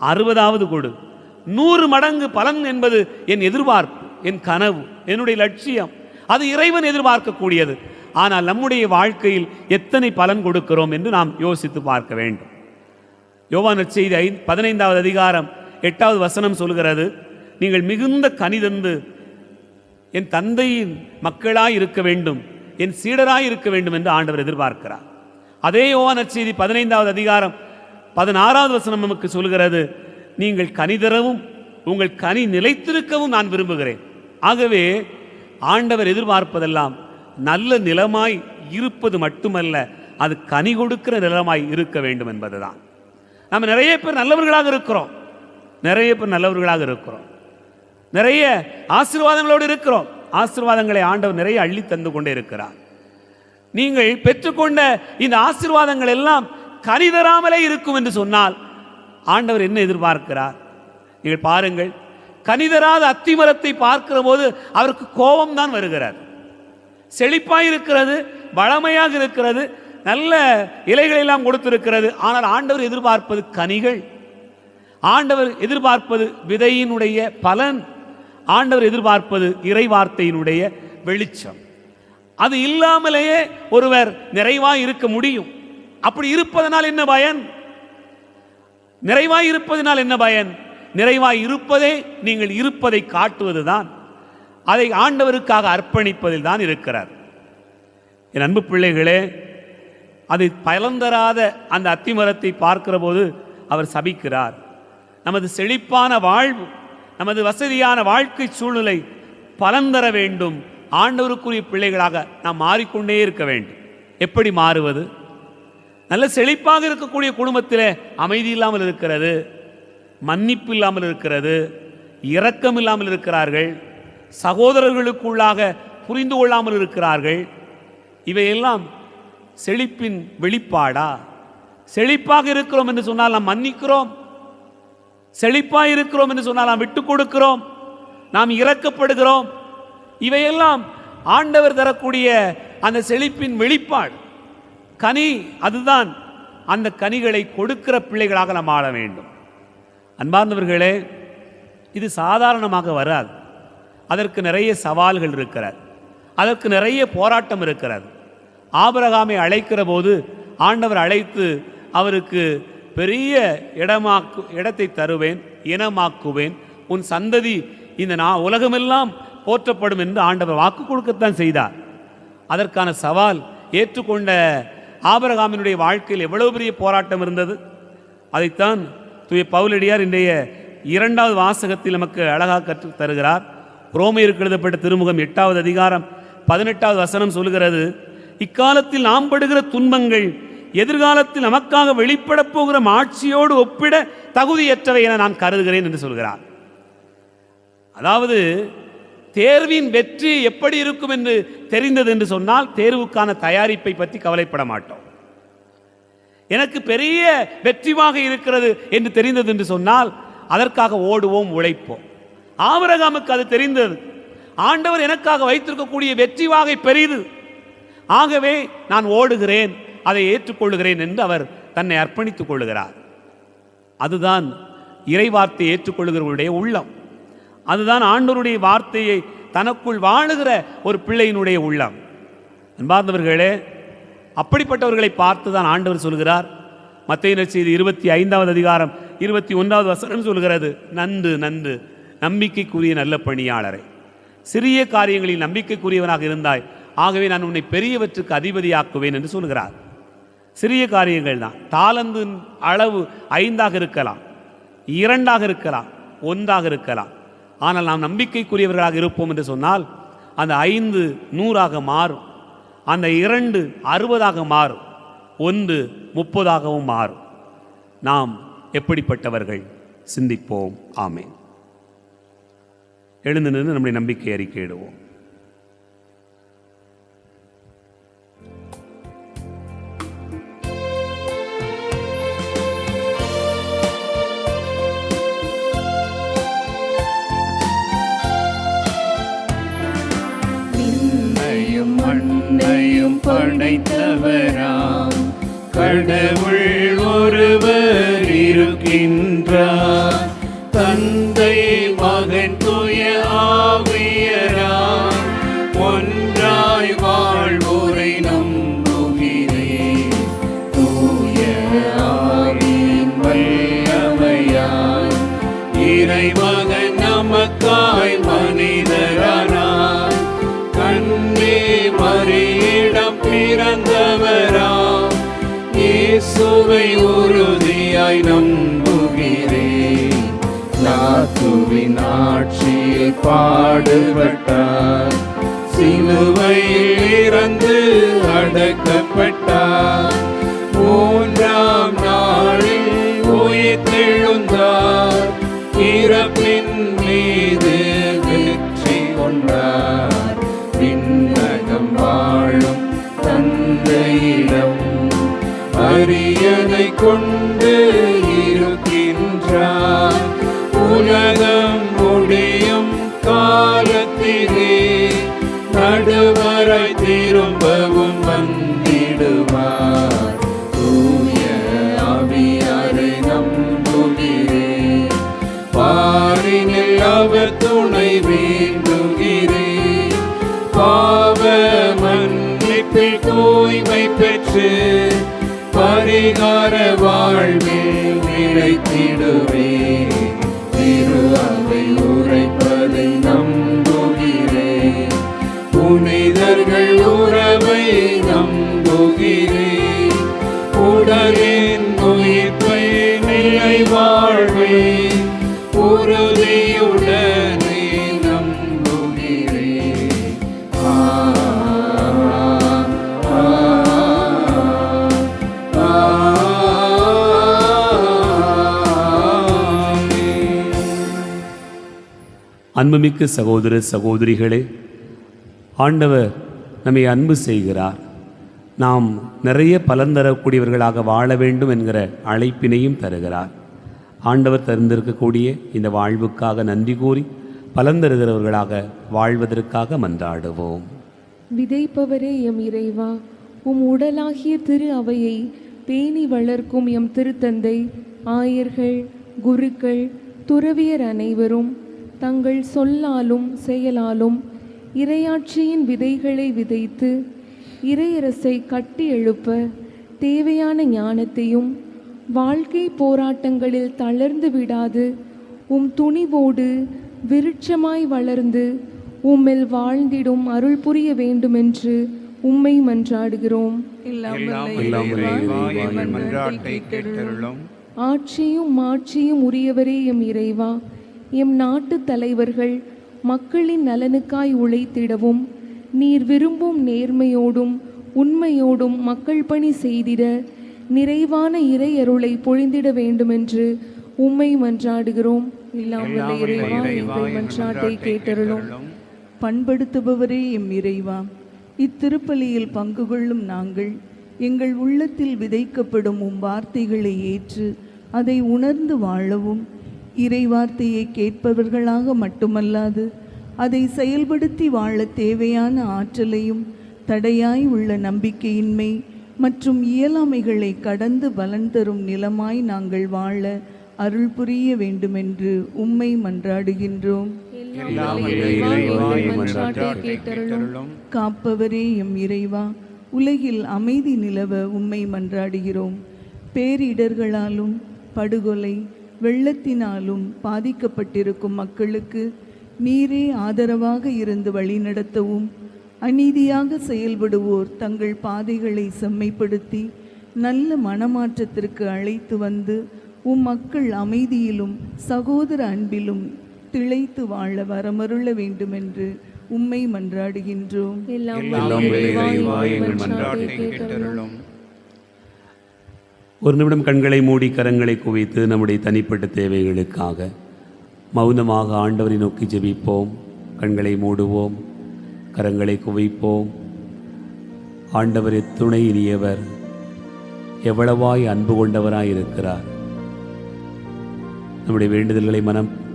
60வது கொடு, 100 மடங்கு பலன் என்பது என் எதிர்பார்ப்பு, என் கனவு, என்னுடைய லட்சியம். அது இறைவன் எதிர்பார்க்கக்கூடியது. ஆனால் நம்முடைய வாழ்க்கையில் எத்தனை பலன் கொடுக்கிறோம் என்று நாம் யோசித்து பார்க்க வேண்டும். யோவான் நற்செய்தி 15வது அதிகாரம் 8வது வசனம் சொல்கிறது, நீங்கள் மிகுந்த கனிதந்து என் தந்தையின் மக்களாய் இருக்க வேண்டும், என் சீடராய் இருக்க வேண்டும் என்று ஆண்டவர் எதிர்பார்க்கிறார். அதே யோவான் நற்செய்தி 15வது அதிகாரம் 16வது வசனம் நமக்கு சொல்கிறது, நீங்கள் கனி தரவும் உங்கள் கனி நிலைத்திருக்கவும் நான் விரும்புகிறேன். ஆகவே ஆண்டவர் எதிர்பார்ப்பதெல்லாம் நல்ல நிலமாய் இருப்பது மட்டுமல்ல, அது கனி கொடுக்கிற நிலமாய் இருக்க வேண்டும் என்பதுதான். நம்ம நிறைய பேர் நல்லவர்களாக இருக்கிறோம், நிறைய பேர் நல்லவர்களாக இருக்கிறோம், நிறைய ஆசீர்வாதங்களோடு இருக்கிறோம். ஆசீர்வாதங்களை ஆண்டவர் நிறைய அள்ளி தந்து கொண்டே இருக்கிறார். நீங்கள் பெற்றுக்கொண்ட இந்த ஆசீர்வாதங்கள் எல்லாம் கனி தராமலே இருக்கும் என்று சொன்னால் ஆண்டவர் என்ன எதிர்பார்க்கிறார்? நீங்கள் பாருங்கள், கனிதராத அத்திமரத்தை பார்க்கிற போது அவருக்கு கோபம் தான் வருகிறார். செழிப்பாய் இருக்கிறது, வளமையாக இருக்கிறது, நல்ல இலைகள் எல்லாம் கொடுத்திருக்கிறது. ஆனால் ஆண்டவர் எதிர்பார்ப்பது கனிகள், ஆண்டவர் எதிர்பார்ப்பது விதையினுடைய பலன், ஆண்டவர் எதிர்பார்ப்பது இறைவார்த்தையினுடைய வெளிச்சம். அது இல்லாமலேயே ஒருவர் நிறைவாய் இருக்க முடியும். அப்படி இருப்பதனால் என்ன பயன்? நிறைவாய் இருப்பதனால் என்ன பயன்? நிறைவாய் இருப்பதே நீங்கள் இருப்பதை காட்டுவதுதான், அதை ஆண்டவருக்காக அர்ப்பணிப்பதில் தான் இருக்கிறார். என் அன்பு பிள்ளைகளே, அதை பலந்தராத அந்த அத்திமரத்தை பார்க்கிற போது அவர் சபிக்கிறார். நமது செழிப்பான வாழ்வு, நமது வசதியான வாழ்க்கை சூழ்நிலை பலந்தர வேண்டும். ஆண்டவருக்குரிய பிள்ளைகளாக நாம் மாறிக்கொண்டே இருக்க வேண்டும். எப்படி மாறுவது? நல்ல செழிப்பாக இருக்கக்கூடிய குடும்பத்தில் அமைதி இல்லாமல் இருக்கிறது, மன்னிப்பு இல்லாமல் இருக்கிறது, இரக்கம் இல்லாமல் இருக்கிறார்கள், சகோதரர்களுக்குள்ளாக புரிந்து கொள்ளாமல் இருக்கிறார்கள். இவையெல்லாம் செழிப்பின் வெளிப்பாடா? செழிப்பாக இருக்கிறோம் என்று சொன்னால் நாம் மன்னிக்கிறோம், செழிப்பாக இருக்கிறோம் என்று சொன்னால் நாம் விட்டுக் கொடுக்கிறோம், நாம் இரக்கப்படுகிறோம். இவையெல்லாம் ஆண்டவர் தரக்கூடிய அந்த செழிப்பின் வெளிப்பாடு, கனி. அதுதான் அந்த கனிகளை கொடுக்கிற பிள்ளைகளாக நாம் ஆள வேண்டும். அன்பார்ந்தவர்களே, இது சாதாரணமாக வராது. அதற்கு நிறைய சவால்கள் இருக்கிறது, அதற்கு நிறைய போராட்டம் இருக்கிறது. ஆபிரகாமை அழைக்கிற போது ஆண்டவர் அழைத்து அவருக்கு பெரிய இடத்தை தருவேன், இனமாக்குவேன், உன் சந்ததி இந்த உலகமெல்லாம் போற்றப்படும் என்று ஆண்டவர் வாக்கு கொடுக்கத்தான் செய்தார். அதற்கான சவால் ஏற்றுக்கொண்ட ஆபிரகாமினுடைய வாழ்க்கையில் எவ்வளவு பெரிய போராட்டம் இருந்தது. அதைத்தான் தூய பவுலடியார் இன்றைய 2வது வாசகத்தில் நமக்கு அழகாக கற்று தருகிறார். ரோமையருக்கு எழுதப்பட்ட திருமுகம் 8வது அதிகாரம் 18வது வசனம் சொல்கிறது, இக்காலத்தில் நாம் படுகிற துன்பங்கள் எதிர்காலத்தில் நமக்காக வெளிப்பட போகிற ஆட்சியோடு ஒப்பிட தகுதியற்றவை என நான் கருதுகிறேன் என்று சொல்கிறார். அதாவது தேர்வின் வெற்றி எப்படி இருக்கும் என்று தெரிந்தது என்று சொன்னால் தேர்வுக்கான தயாரிப்பை பற்றி கவலைப்பட மாட்டோம். எனக்கு பெரிய வெற்றியாக இருக்கிறது என்று தெரிந்தது என்று சொன்னால் அதற்காக ஓடுவோம், உழைப்போம். ஆபிரகாமுக்கு அது தெரிந்தது. ஆண்டவர் எனக்காக வைத்திருக்கக்கூடிய வெற்றி வாகை பெரிது, ஆகவே நான் ஓடுகிறேன், அதை ஏற்றுக்கொள்ளுகிறேன் என்று அவர் தன்னை அர்ப்பணித்துக் கொள்ளுகிறார். அதுதான் இறைவார்த்தையை ஏற்றுக்கொள்கிறவருடைய உள்ளம். அதுதான் ஆண்டவருடைய வார்த்தையை தனக்குள் வாழுகிற ஒரு பிள்ளையினுடைய உள்ளம். அன்பார்ந்தவர்களே, அப்படிப்பட்டவர்களை பார்த்து தான் ஆண்டவர் சொல்கிறார். மத்தேயு நற்செய்தி 25வது அதிகாரம் 21வது வசனம் சொல்கிறது, நன்று நன்று நம்பிக்கைக்குரிய நல்ல பணியாளரை, சிறிய காரியங்களில் நம்பிக்கைக்குரியவனாக இருந்தாய், ஆகவே நான் உன்னை பெரியவற்றுக்கு அதிபதியாக்குவேன் என்று சொல்கிறார். சிறிய காரியங்கள் தான். தாலந்து அளவு 5ஆக இருக்கலாம், 2ஆக இருக்கலாம், 1ஆக இருக்கலாம். ஆனால் நாம் நம்பிக்கைக்குரியவர்களாக இருப்போம் என்று சொன்னால் அந்த 5 100ஆக மாறும், அந்த 2 60ஆக மாறும், 1 30ஆகவும் மாறும். நாம் எப்படிப்பட்டவர்கள்? சிந்திப்போம். ஆமென். எழுந்து நின்று நம்முடைய நம்பிக்கை அறிக்கையிடுவோம். விண்ணையும் மண்ணையும் படைத்தவராம் கடவுள் ஒருவர் இருக்கின்றார். தந்தை மகன் தூய ஆவியராம் ஒன்றாய் வாழ்வோரை நம்புகிறேன். தூய ஆவியின் வல்லமையால் இறைமகன் நமக்காய் மனிதரானார். கண்ணே மரியிடம் பிறந்தவராம் இயேசுவை உறுதியாய் நம்புகிறேன். நாத்துவின் ஆட்சியில் பாடுபட்டார், சிலுவையில் இறந்து அடக்கப்பட்டார், 3ஆம் நாளில் உயிர்த்தெழுந்தார், இறப்பின் மீது வெற்றி கொண்டார். விண்ணகம் வாழும் தந்தையிடம் அரியணை கொண்டு இருக்கின்றார். உலகம் முடியும் காலத்திலே நடுவரை திரும்பவும் வந்திடுவார். தூய ஆவியாரை நம்புகிறேன், பாரினில் அவர் துணை வேண்டுகிறேன். பாவ மன்னிப்பில் தூய்மை பெற்று பரிகார வாழ்வில் நிலைத்திடுவேன். திரு அவை உரைப்பதை நம்புகிறேன், புனிதர்கள் உறவை நம்புகிறேன். உடலின் உயிர்ப்பை நிலை வாழ்வேன், உறுதியுடனே நம்புகிறேன். அன்புமிக்க சகோதர சகோதரிகளே, ஆண்டவர் நம்மை அன்பு செய்கிறார். நாம் நிறைய பலன் தரக்கூடியவர்களாக வாழ வேண்டும் என்கிற அழைப்பினையும் தருகிறார். ஆண்டவர் தந்திருக்கக்கூடிய இந்த வாழ்வுக்காக நன்றி கூறி பலன் தருகிறவர்களாக வாழ்வதற்காக மன்றாடுவோம். விதைப்பவரே எம் இறைவா, உம் உடலாகிய திரு அவையை பேணி வளர்க்கும் எம் திருத்தந்தை, ஆயர்கள், குருக்கள், துறவியர் அனைவரும் தங்கள் சொல்லாலும் செயலாலும் இறையாட்சியின் விதைகளை விதைத்து இறையரசை கட்டி எழுப்ப தேவையான ஞானத்தையும் வாழ்க்கை போராட்டங்களில் தளர்ந்து விடாது உம் துணிவோடு விருட்சமாய் வளர்ந்து உம்மில் வாழ்ந்திடும் அருள் புரிய வேண்டுமென்று உம்மை மன்றாடுகிறோம். ஆட்சியும் மாட்சியும் உரியவரே எம் இறைவா, எம் நாட்டு தலைவர்கள் மக்களின் நலனுக்காய் உழைத்திடவும் நீர் விரும்பும் நேர்மையோடும் உண்மையோடும் மக்கள் பணி செய்திட நிறைவான இறை அருளை பொழிந்திட வேண்டுமென்று உம்மை மன்றாடுகிறோம். எல்லாம் வல்ல இறைவா, எங்கள் மன்றாட்டை கேட்டருளும். பண்படுத்துபவரே எம் இறைவா, இத்திருப்பலியில் பங்கு கொள்ளும் நாங்கள் எங்கள் உள்ளத்தில் விதைக்கப்படும் உம் வார்த்தைகளை ஏற்று அதை உணர்ந்து வாழவும், இறை வார்த்தையை கேட்பவர்களாக மட்டுமல்லாது அதை செயல்படுத்தி வாழ தேவையான ஆற்றலையும் தடையாய் உள்ள நம்பிக்கையின்மை மற்றும் இயலாமைகளை கடந்து பலன் தரும் நிலமாய் நாங்கள் வாழ அருள் புரிய வேண்டுமென்று உம்மை மன்றாடுகின்றோம். எல்லாம் வல்ல இறைவா, எங்கள் மன்றாட்டை கேட்டருளும். காப்பவரே எம் இறைவா, உலகில் அமைதி நிலவ உம்மை மன்றாடுகிறோம். பேரிடர்களாலும் படுகொலை வெள்ளத்தினாலும் பாதிக்கப்பட்டிருக்கும் மக்களுக்கு நீரே ஆதரவாக இருந்து வழிநடத்தவும், அநீதியாக செயல்படுவோர் தங்கள் பாதைகளை செம்மைப்படுத்தி நல்ல மனமாற்றத்திற்கு அழைத்து வந்து உம் மக்கள் அமைதியிலும் சகோதர அன்பிலும் திளைத்து வாழ வரமருள வேண்டுமென்று உம்மை மன்றாடுகின்றோம். எல்லாம் வல்ல இறைவா, எங்கள் மன்றாட்டை கேட்டருளும். ஒரு நிமிடம் கண்களை மூடி கரங்களை குவித்து நம்முடைய தனிப்பட்ட தேவைகளுக்காக மௌனமாக ஆண்டவரை நோக்கி ஜெபிப்போம். கண்களை மூடுவோம், கரங்களை குவிப்போம். ஆண்டவர் எத்துணை இனியவர், எவ்வளவாய் அன்பு கொண்டவராய் இருக்கிறார். நம்முடைய வேண்டுதல்களை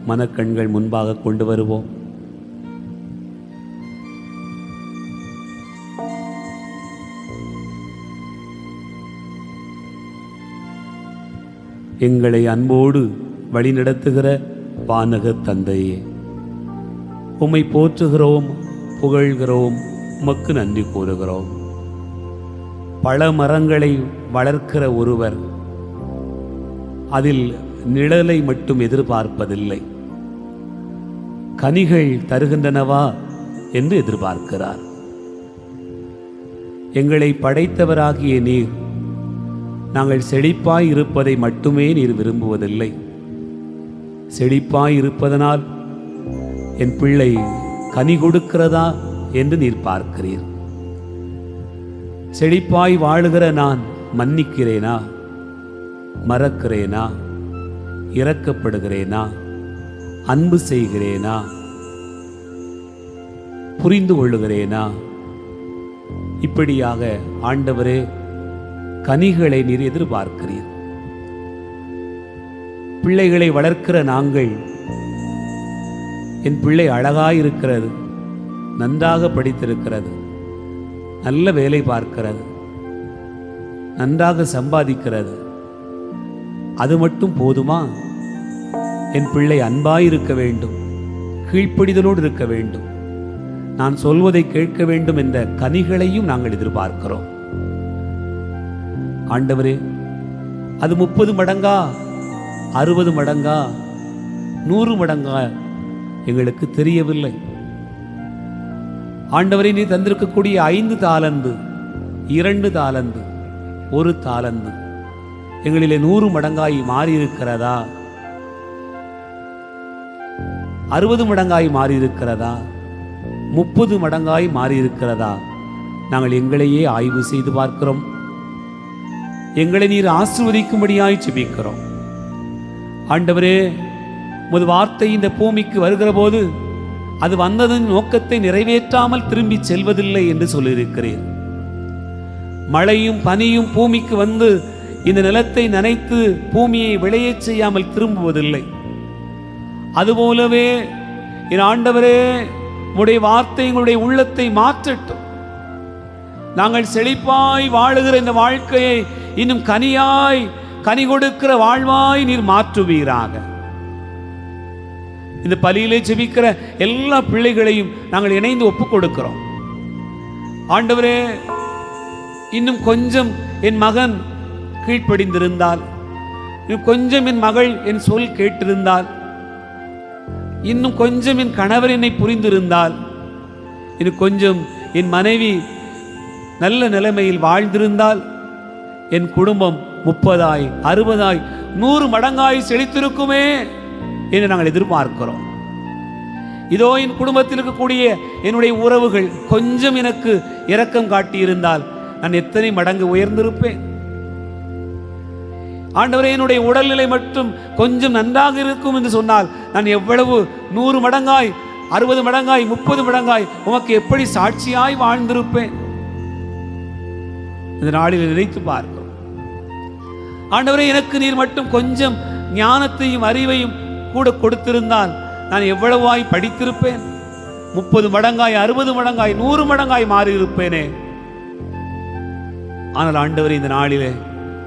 மனக்கண்கள் முன்பாக கொண்டு வருவோம். எங்களை அன்போடு வழிநடத்துகிற வானக தந்தையே, உம்மை போற்றுகிறோம், புகழ்கிறோம், உமக்கு நன்றி கூறுகிறோம். பல மரங்களை வளர்க்கிற ஒருவர் அதில் நிழலை மட்டும் எதிர்பார்ப்பதில்லை, கனிகள் தருகின்றனவா என்று எதிர்பார்க்கிறார். எங்களை படைத்தவராகிய நீர் நாங்கள் செழிப்பாய் இருப்பதை மட்டுமே நீர் விரும்புவதில்லை. செழிப்பாய் இருப்பதனால் என் பிள்ளை கனி கொடுக்கிறதா என்று நீர் பார்க்கிறீர். செழிப்பாய் வாழுகிற நான் மன்னிக்கிறேனா, மறக்கிறேனா, இரக்கப்படுகிறேனா, அன்பு செய்கிறேனா, புரிந்து கொள்ளுகிறேனா? இப்படியாக ஆண்டவரே கனிகளை நீர் எதிர்பார்க்கிறீர். பிள்ளைகளை வளர்க்கிற நாங்கள், என் பிள்ளை அழகாயிருக்கிறது, நன்றாக படித்திருக்கிறது, நல்ல வேலை பார்க்கிறது, நன்றாக சம்பாதிக்கிறது, அது மட்டும் போதுமா? என் பிள்ளை அன்பாயிருக்க வேண்டும், கீழ்ப்படிதலோடு இருக்க வேண்டும், நான் சொல்வதை கேட்க வேண்டும் என்ற கனிகளையும் நாங்கள் எதிர்பார்க்கிறோம். ஆண்டவரே, அது 30 மடங்கா, 60 மடங்கா, 100 மடங்கா எங்களுக்கு தெரியவில்லை. ஆண்டவரே, நீ தந்திருக்கக்கூடிய 5 தாலந்து, 2 தாலந்து, 1 தாலந்து எங்களிலே 100 மடங்காய் மாறியிருக்கிறதா? 60 மடங்காய் மாறியிருக்கிறதா? 30 மடங்காய் மாறியிருக்கிறதா? நாங்கள் எங்களையே ஆய்வு செய்து பார்க்கிறோம். எங்களை நீர் ஆசீர்வதிக்கும்படியாய் ஜெபிக்கிறோம். ஆண்டவரே, உமது வார்த்தை இந்த பூமிக்கு வருகிற போது அது வந்ததன் நோக்கத்தை நிறைவேற்றாமல் திரும்பி செல்வதில்லை என்று சொல்லியிருக்கிறீர். மழையும் பனியும் பூமிக்கு வந்து இந்த நிலத்தை நனைத்து பூமியை விளையச் செய்யாமல் திரும்புவதில்லை. அதுபோலவே என் ஆண்டவரே, உம்முடைய வார்த்தை எங்களுடைய உள்ளத்தை மாற்றட்டும். நாங்கள் செழிப்பாய் வாழுகிற இந்த வாழ்க்கையை இன்னும் கனி கொடுக்கிற வாழ்வாய் நீர் மாற்றுவீராக. இந்த பலியிலே ஜெபிக்கிற எல்லா பிள்ளைகளையும் நாங்கள் இணைந்து ஒப்புக் கொடுக்கிறோம். ஆண்டவரே, இன்னும் கொஞ்சம் என் மகன் கீழ்ப்படிந்திருந்தால், இன்னும் கொஞ்சம் என் மகள் என் சொல் கேட்டிருந்தால், இன்னும் கொஞ்சம் என் கணவர் என்னை புரிந்திருந்தால், இன்னும் கொஞ்சம் என் மனைவி நல்ல நிலைமையில் வாழ்ந்திருந்தால், என் குடும்பம் 30, 60, 100 மடங்காய் செழித்திருக்குமே என்று நாங்கள் எதிர்பார்க்கிறோம். இதோ என் குடும்பத்தில் இருக்கக்கூடிய என்னுடைய உறவுகள் கொஞ்சம் எனக்கு இரக்கம் காட்டியிருந்தால் நான் எத்தனை மடங்கு உயர்ந்திருப்பேன். ஆண்டவரே, என்னுடைய உடல்நிலை மட்டும் கொஞ்சம் நன்றாக இருக்கும் என்று சொன்னால் நான் எவ்வளவு 100 மடங்காய், 60 மடங்காய், 30 மடங்காய் உமக்கு எப்படி சாட்சியாய் வாழ்ந்திருப்பேன். இந்த நாளில் நினைத்து பார்க்கிறோம். ஆண்டவரே, எனக்கு நீர் மட்டும் கொஞ்சம் ஞானத்தையும் அறிவையும் கூட கொடுத்திருந்தால் நான் எவ்வளவாய் படித்திருப்பேன். 30 மடங்காய், 60 மடங்காய், 100 மடங்காய் மாறியிருப்பேனே. ஆனால் ஆண்டவரே, இந்த நாளிலே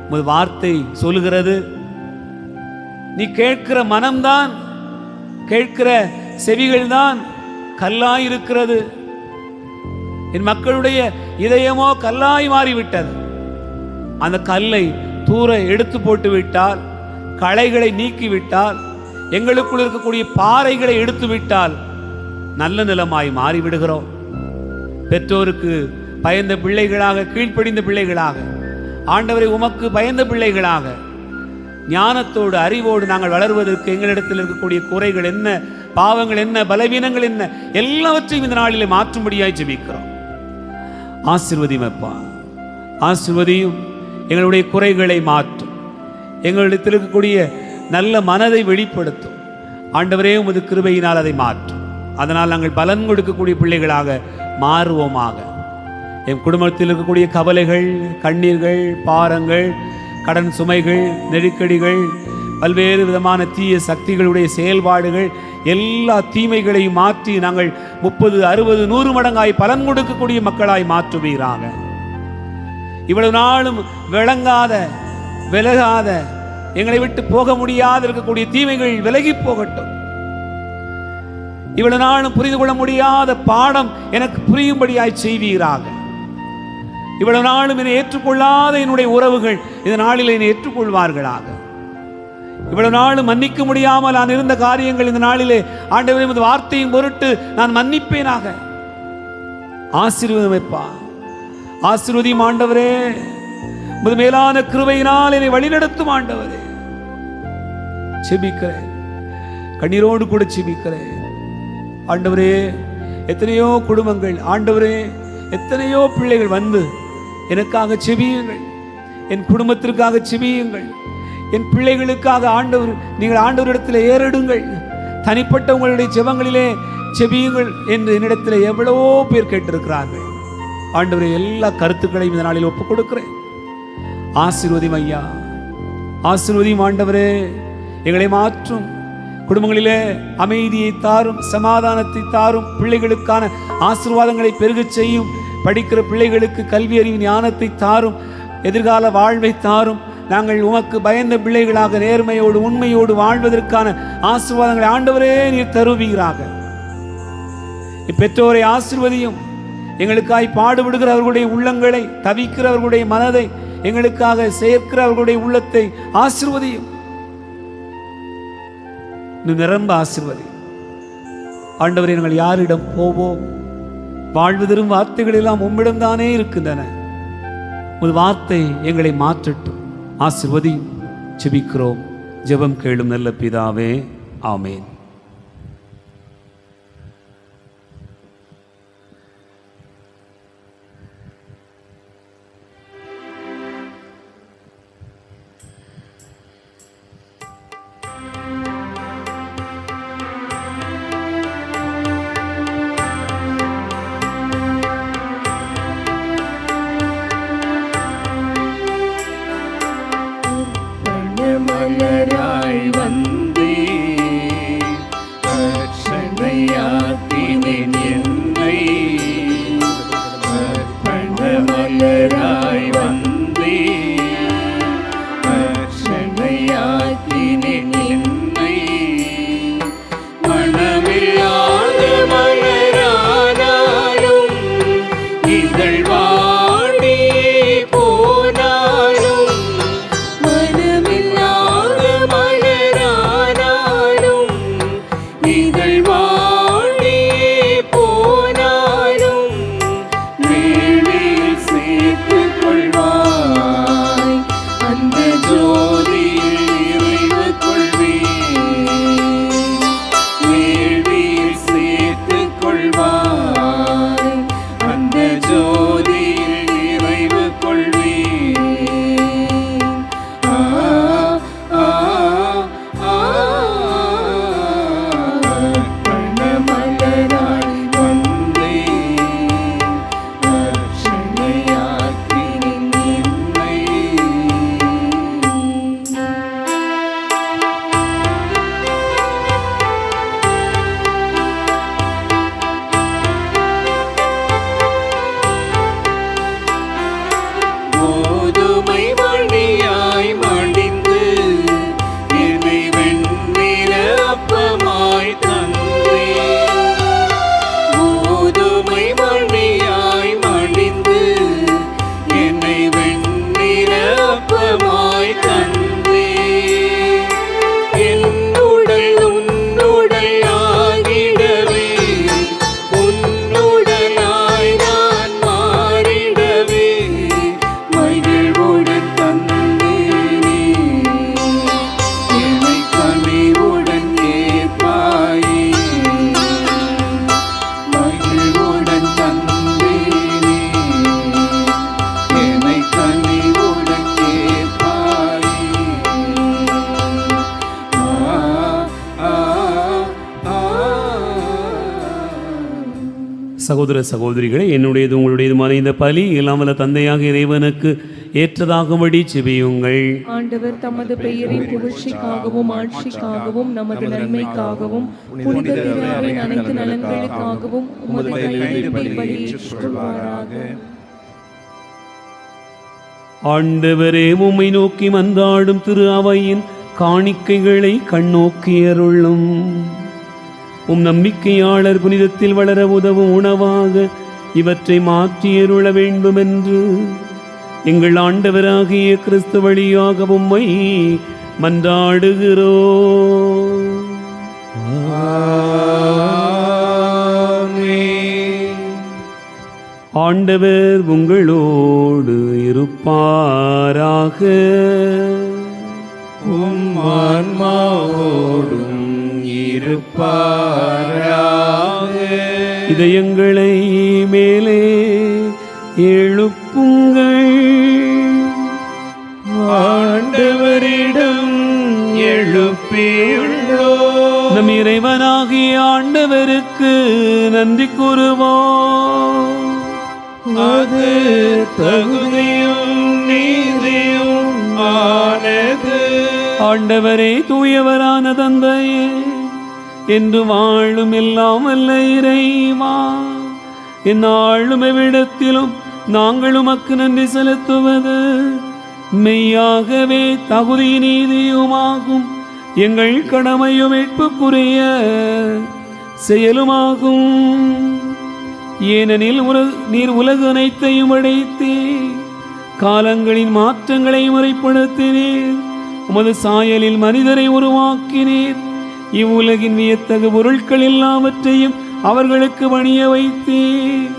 உமது வார்த்தை சொல்லுகிறது, நீ கேட்கிற மனம்தான், கேட்கிற செவிகள்தான் கல்லாயிருக்கிறது. என் மக்களுடைய இதயமோ கல்லாய் மாறிவிட்டது. அந்த கல்லை தூர எடுத்து போட்டு விட்டால், களைகளை நீக்கிவிட்டால், எங்களுக்குள் இருக்கக்கூடிய பாறைகளை எடுத்து விட்டால் நல்ல நிலமாய் மாறிவிடுகிறோம். பெற்றோருக்கு பயந்த பிள்ளைகளாக, கீழ்ப்படிந்த பிள்ளைகளாக, ஆண்டவரை உமக்கு பயந்த பிள்ளைகளாக, ஞானத்தோடு அறிவோடு நாங்கள் வளர்வதற்கு எங்களிடத்தில் இருக்கக்கூடிய குறைகள் என்ன, பாவங்கள் என்ன, பலவீனங்கள் என்ன, எல்லாவற்றையும் இந்த நாளிலே மாற்றும்படியாய் ஜெபிக்கிறோம். ஆசீர்வதியும் அப்பா, ஆசீர்வதியும். எங்களுடைய குறைகளை மாற்றும், எங்களிடத்தில் இருக்கக்கூடிய நல்ல மனதை வெளிப்படுத்தும். ஆண்டவரே உமது கிருபையினால் அதை மாற்றும். அதனால் நாங்கள் பலன் கொடுக்கக்கூடிய பிள்ளைகளாக மாறுவோமாக. என் குடும்பத்தில் இருக்கக்கூடிய கவலைகள், கண்ணீர்கள், பாரங்கள், கடன் சுமைகள், நெருக்கடிகள், பல்வேறு விதமான தீய சக்திகளுடைய செயல்பாடுகள், எல்லா தீமைகளையும் மாற்றி நாங்கள் 30, 60, 100 மடங்காய் பலன் கொடுக்கக்கூடிய மக்களாய் மாற்றுவீராக. இவ்வளவு நாளும் விளங்காத, விலகாத, எங்களை விட்டு போக முடியாத இருக்கக்கூடிய தீமைகள் விலகி போகட்டும். இவ்வளவு நாளும் புரிந்து கொள்ள முடியாத பாடம் எனக்கு புரியும்படியாய் செய்வீராக. இவ்வளவு நாளும் என்னை ஏற்றுக்கொள்ளாத என்னுடைய உறவுகள் இந்த நாளில் என்னை ஏற்றுக்கொள்வார்களாக. இவ்வளவு நாளும் மன்னிக்க முடியாமல் நான் இருந்த காரியங்கள் இந்த நாளிலே ஆண்டவரே வார்த்தையின் பொருட்டு நான் மன்னிப்பேனாக. ஆசீர்வாதம் வைப்பா, ஆசீர்வதியும் ஆண்டவரே. உமது மேலான கிருபையினால் என்னை வழிநடத்தும் ஆண்டவரே. செபிக்கிறேன், கண்ணீரோடு கூட செபிக்கிறேன் ஆண்டவரே. எத்தனையோ குடும்பங்கள் ஆண்டவரே, எத்தனையோ பிள்ளைகள் வந்து எனக்காக செபியுங்கள், என் குடும்பத்திற்காக செபியுங்கள், என் பிள்ளைகளுக்காக ஆண்டவர் நீங்கள் ஆண்டவரிடத்தில் ஏறிடுங்கள், தனிப்பட்ட உங்களுடைய ஜெபங்களிலே செபியுங்கள் என்று என்னிடத்தில் எவ்வளவோ பேர் கேட்டிருக்கிறார்கள். ஆண்டவரே, எல்லா கருத்துக்களையும் இந்த நாளில் ஒப்புக் கொடுக்கிறேன். ஆசீர்வதியும் ஐயா, ஆசீர்வதியும் ஆண்டவரே. எங்களை மாற்றும், குடும்பங்களிலே அமைதியை தாரும், சமாதானத்தை தாரும், பிள்ளைகளுக்கான ஆசீர்வாதங்களை பெருகச் செய்யும், படிக்கிற பிள்ளைகளுக்கு கல்வி அறிவு ஞானத்தை தாரும், எதிர்கால வாழ்வை தாரும். நாங்கள் உமக்கு பயந்த பிள்ளைகளாக நேர்மையோடு உண்மையோடு வாழ்வதற்கான ஆசீர்வாதங்களை ஆண்டவரே நீர் தருவீராக. பெற்றோரை ஆசீர்வதியும், எங்களுக்காய் பாடுபடுகிற அவர்களுடைய உள்ளங்களை, தவிக்கிறவர்களுடைய மனதை, எங்களுக்காக சேர்க்கிற அவர்களுடைய உள்ளத்தை ஆசீர்வதியும், நிரம்ப ஆசீர்வதியும் ஆண்டவரே. நாங்கள் யாரிடம் போவோம்? வாழ்வு தரும் வார்த்தைகள் எல்லாம் உம்மிடம்தானே இருக்கின்றன. ஒரு வார்த்தை எங்களை மாற்றட்டும். ஆசீர்வதியும். ஜெபிக்கிறோம், ஜெபம் கேளும் நல்ல பிதாவே, ஆமேன். மலராய் வந்தே சகோதர சகோதரிகளே, என்னுடையது உங்களுடையதுமான இந்த பலி இல்லாமல தந்தையாக இறைவனுக்கு ஏற்றதாகும்படி செபியுங்கள். ஆண்டவர் தமது பெயரின் புகழ்ச்சிக்காகவும் ஆட்சிக்காகவும் நமது நன்மைக்காகவும் புனித திருவிழாவின் அனைத்து நலன்களுக்காகவும் உமது கையளிப்பை ஏற்றுக்கொள்வாராக. ஆண்டவரே, உம்மை நோக்கி மன்றாடும் திரு அவையின் காணிக்கைகளை கண்ணோக்கியருளும். உம் நம்பிக்கையாளர் புனிதத்தில் வளர உதவும் உணவாக இவற்றை மாற்றியருள வேண்டுமென்று எங்கள் ஆண்டவராகிய கிறிஸ்து வழியாக உம்மை மன்றாடுகிறோம். ஆண்டவர் உங்களோடு இருப்பாராக. ஆன்மாவோடும் இருப்பாராக. இதயங்களை மேலே எழுப்புங்கள். ஆண்டவரிடம் எழுப்பியுள்ளோம். நம் இறைவனாகிய ஆண்டவருக்கு நன்றி கூறுவோம். அது தகுதியும் நீதியும் ஆனது. ஆண்டவரே, தூயவரான தந்தையே, என்று வாழும் எல்லாம் வல்ல இறைவா, எந்நாளும் எவ்விடத்திலும் நாங்கள் உமக்கு நன்றி செலுத்துவது மெய்யாகவே தகுதி நீதியுமாகும். எங்கள் கடமையும் மீட்புக்குரிய செயலுமாகும். ஏனெனில் நீர் உலகு அனைத்தையும் அடைத்தே காலங்களின் மாற்றங்களை முறைப்படுத்தினீர். உமது சாயலில் மனிதரை உருவாக்கினீர். இவ்வுலகின் வியத்தகு பொருட்கள் எல்லாவற்றையும் அவர்களுக்கு பணிய வைத்தீர்.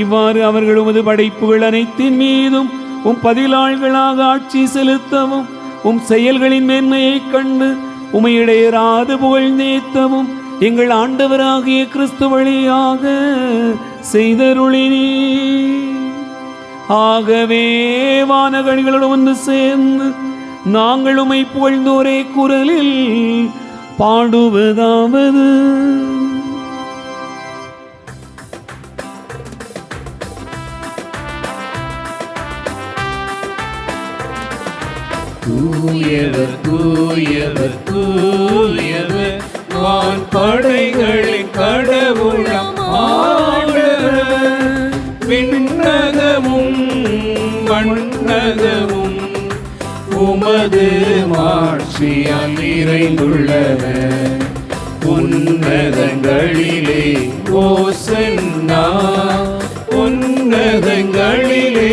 இவ்வாறு அவர்கள் உமது படைப்புகள் அனைத்தின் மீதும் உம் பதிலாள்களாக ஆட்சி செலுத்தவும் உம் செயல்களின் மேன்மையைக் கண்டு உமையிடையராது புகழ்ந்தேத்தவும் எங்கள் ஆண்டவராகிய கிறிஸ்து வழியாக செய்தருளினீர். ஆகவே வானகணிகளோடு ஒன்று சேர்ந்து நாங்கள் உம்மை புகழ்ந்தோரே குரலில் பாடுவதாவது: தூயவர் தூயவர் தூயவர் வான் படைகளின் கடவுளாம் ஆண்டவர். விண்ணகமும் மண்ணகமும் உமது மாட்சியால் நிறைந்துள்ளவர். உன்னதங்களிலே ஓசன்னா, உன்னதங்களிலே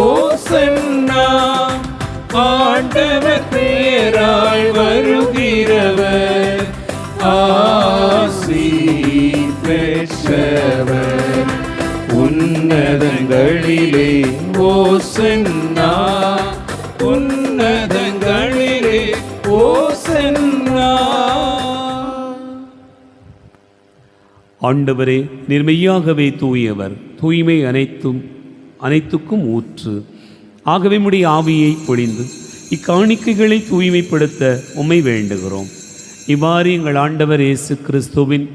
ஓசன்னா. ஆண்டவர் பேரால் வருகிறவர் ஆசி பெற்றவர். உன்னதங்களிலே ஓசன்னா, உன்னதங்களிலே ஓசன்னா. ஆண்டவரே, நீர் மெய்யாகவே தூயவர், தூய்மை அனைத்துக்கும் ஊற்று. ஆகவே உம்முடைய ஆவியை பொழிந்து இக்காணிக்கைகளை தூய்மைப்படுத்த உம்மை வேண்டுகிறோம். இவ்வாறு எங்கள் ஆண்டவர் இயேசு கிறிஸ்துவின்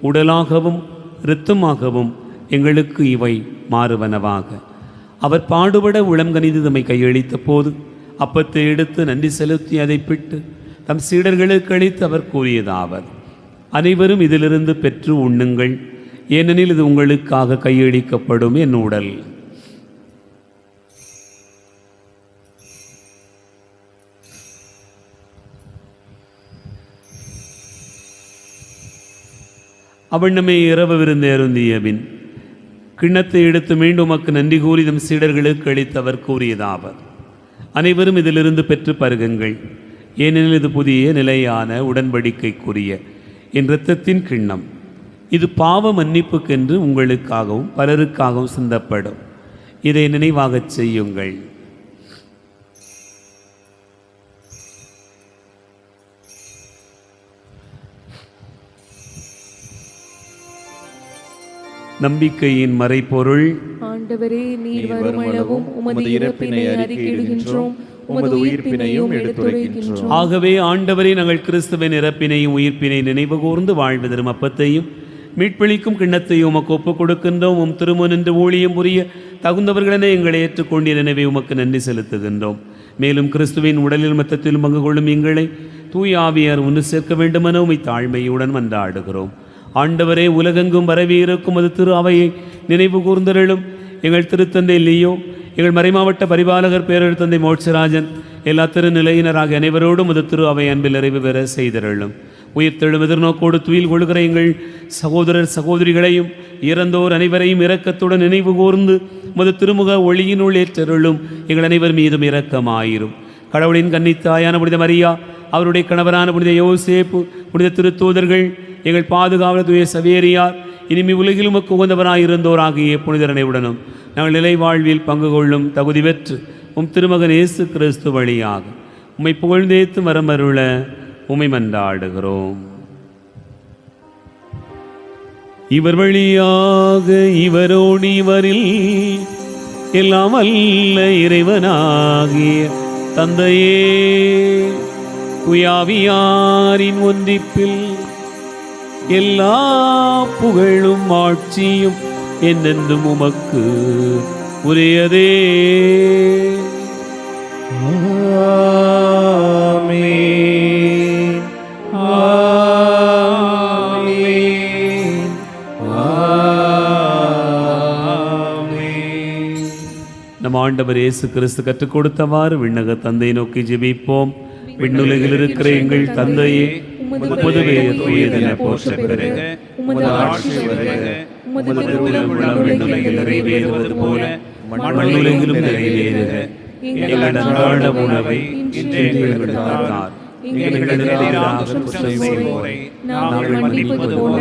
உடலாகவும் இரத்தமாகவும் எங்களுக்கு இவை மாறுவனவாக. அவர் பாடுபட உளம்கனிந்து தம்மை கையளித்த போது அப்பத்தை எடுத்து நன்றி செலுத்தி அதை பிட்டு தம் சீடர்களுக்கு அளித்து அவர் கூறியதாவது: அனைவரும் இதிலிருந்து பெற்று உண்ணுங்கள், ஏனெனில் இது உங்களுக்காக கையளிக்கப்படும் என் உடல். அவண்ணமே இரவு விருந்து அருந்தியபின் கிண்ணத்தை எடுத்து மீண்டும் உமக்கு நன்றி கூறி தம் சீடர்களுக்கு அளித்தவர் கூறியதாவது: அனைவரும் இதிலிருந்து பெற்று பருகுங்கள், ஏனெனில் இது புதிய நிலையான உடன்படிக்கைக்குரிய என் இரத்தத்தின் கிண்ணம். இது பாவ மன்னிப்புக்கென்று உங்களுக்காகவும் பலருக்காகவும் சிந்தப்படும். இதை நினைவாகச் செய்யுங்கள். நம்பிக்கையின் மறைபொருள்: ஆண்டவரே, நீர் வருமளவும் உமது இறப்பினை அறிக்கையிடுகின்றோம், உமது உயிர்ப்பினையும் எடுத்துரைக்கின்றோம். ஆகவே ஆண்டவரே, நாங்கள் கிறிஸ்துவின் இறப்பினையும் உயிர்ப்பினை நினைவு கூர்ந்து வாழ்வு தரும் அப்பத்தையும் மீட்பளிக்கும் கிண்ணத்தை உமக்கு ஒப்புக் கொடுக்கின்றோம். உம் திருமுனின்று ஊழியம் புரிய தகுந்தவர்களென எங்களை ஏற்றுக்கொண்டீர். எனவே உமக்கு நன்றி செலுத்துகின்றோம். மேலும் கிறிஸ்துவின் உடலில் மத்தத்திலும் பங்கு கொள்ளும் எங்களை தூய ஆவியார் ஒன்று சேர்க்க வேண்டுமென உம்மை தாழ்மையுடன் மன்றாடுகிறோம். ஆண்டவரே, உலகெங்கும் பரவியிருக்கும் அது திரு அவையை நினைவு கூர்ந்தருளும். எங்கள் திருத்தந்தை லியோ, எங்கள் மறைமாவட்ட பரிபாலகர் பேரர் தந்தை மோட்சராஜன், எல்லா திருநிலையினராக அனைவரோடும் அது திரு அவை அன்பில் நிறைவு பெற செய்தருளும். உயிர்த்தெழும் எதிர்நோக்கோடு துயில் கொள்கிற எங்கள் சகோதரர் சகோதரிகளையும் இறந்தோர் அனைவரையும் இரக்கத்துடன் நினைவு கூர்ந்து மது திருமுக ஒளியினுள் ஏற்றருளும். எங்கள் அனைவர் மீதும் இரக்கமாயிரும். கடவுளின் கன்னித்தாயான புனித மரியா, அவருடைய கணவரான புனித யோசேப்பு, புனித திருத்தூதர்கள், எங்கள் பாதுகாவலர் தூய சவேரியார், இனிமே உலகில் உமக்கு உகந்தவராயிருந்தோராகிய புனிதர் அனைவருடனும் நாங்கள் நிலை வாழ்வில் பங்கு கொள்ளும் தகுதி பெற்று உம் திருமகன் இயேசு கிறிஸ்து வழியாக உம்மை புகழ்ந்தேத்து மரமருள உம்மை மன்றாடுகிறோம். இவர் வழியாக இவரோடு இவரில் எல்லாம் அல்ல இறைவனாகிய தந்தையே, துயாவியாரின் ஒன்றிப்பில் எல்லா புகழும் ஆட்சியும் என்னென்றும் உமக்கு உரியதே. ஆமென். ஆமென். ஆமென். நம் ஆண்டவர் இயேசு கிறிஸ்து கற்றுக் கொடுத்தவாறு விண்ணக தந்தை நோக்கி ஜெபிப்போம். விண்ணுலகில் இருக்கிற எங்கள் தந்தையே, உமது பெயர் தூயதென போற்றப் பெறுக. உமது ஆட்சி வருக. உமது திருவுளம் விண்ணுலகில் நிறைவேறுவது போல மண்ணுலகிலும் நிறைவேறுக. எங்கள் அன்றாட உணவை இன்று எங்களுக்கு தார். எங்களுக்கு எதிராக குற்றம் செய்வோரை நாங்கள் மன்னிப்பது போல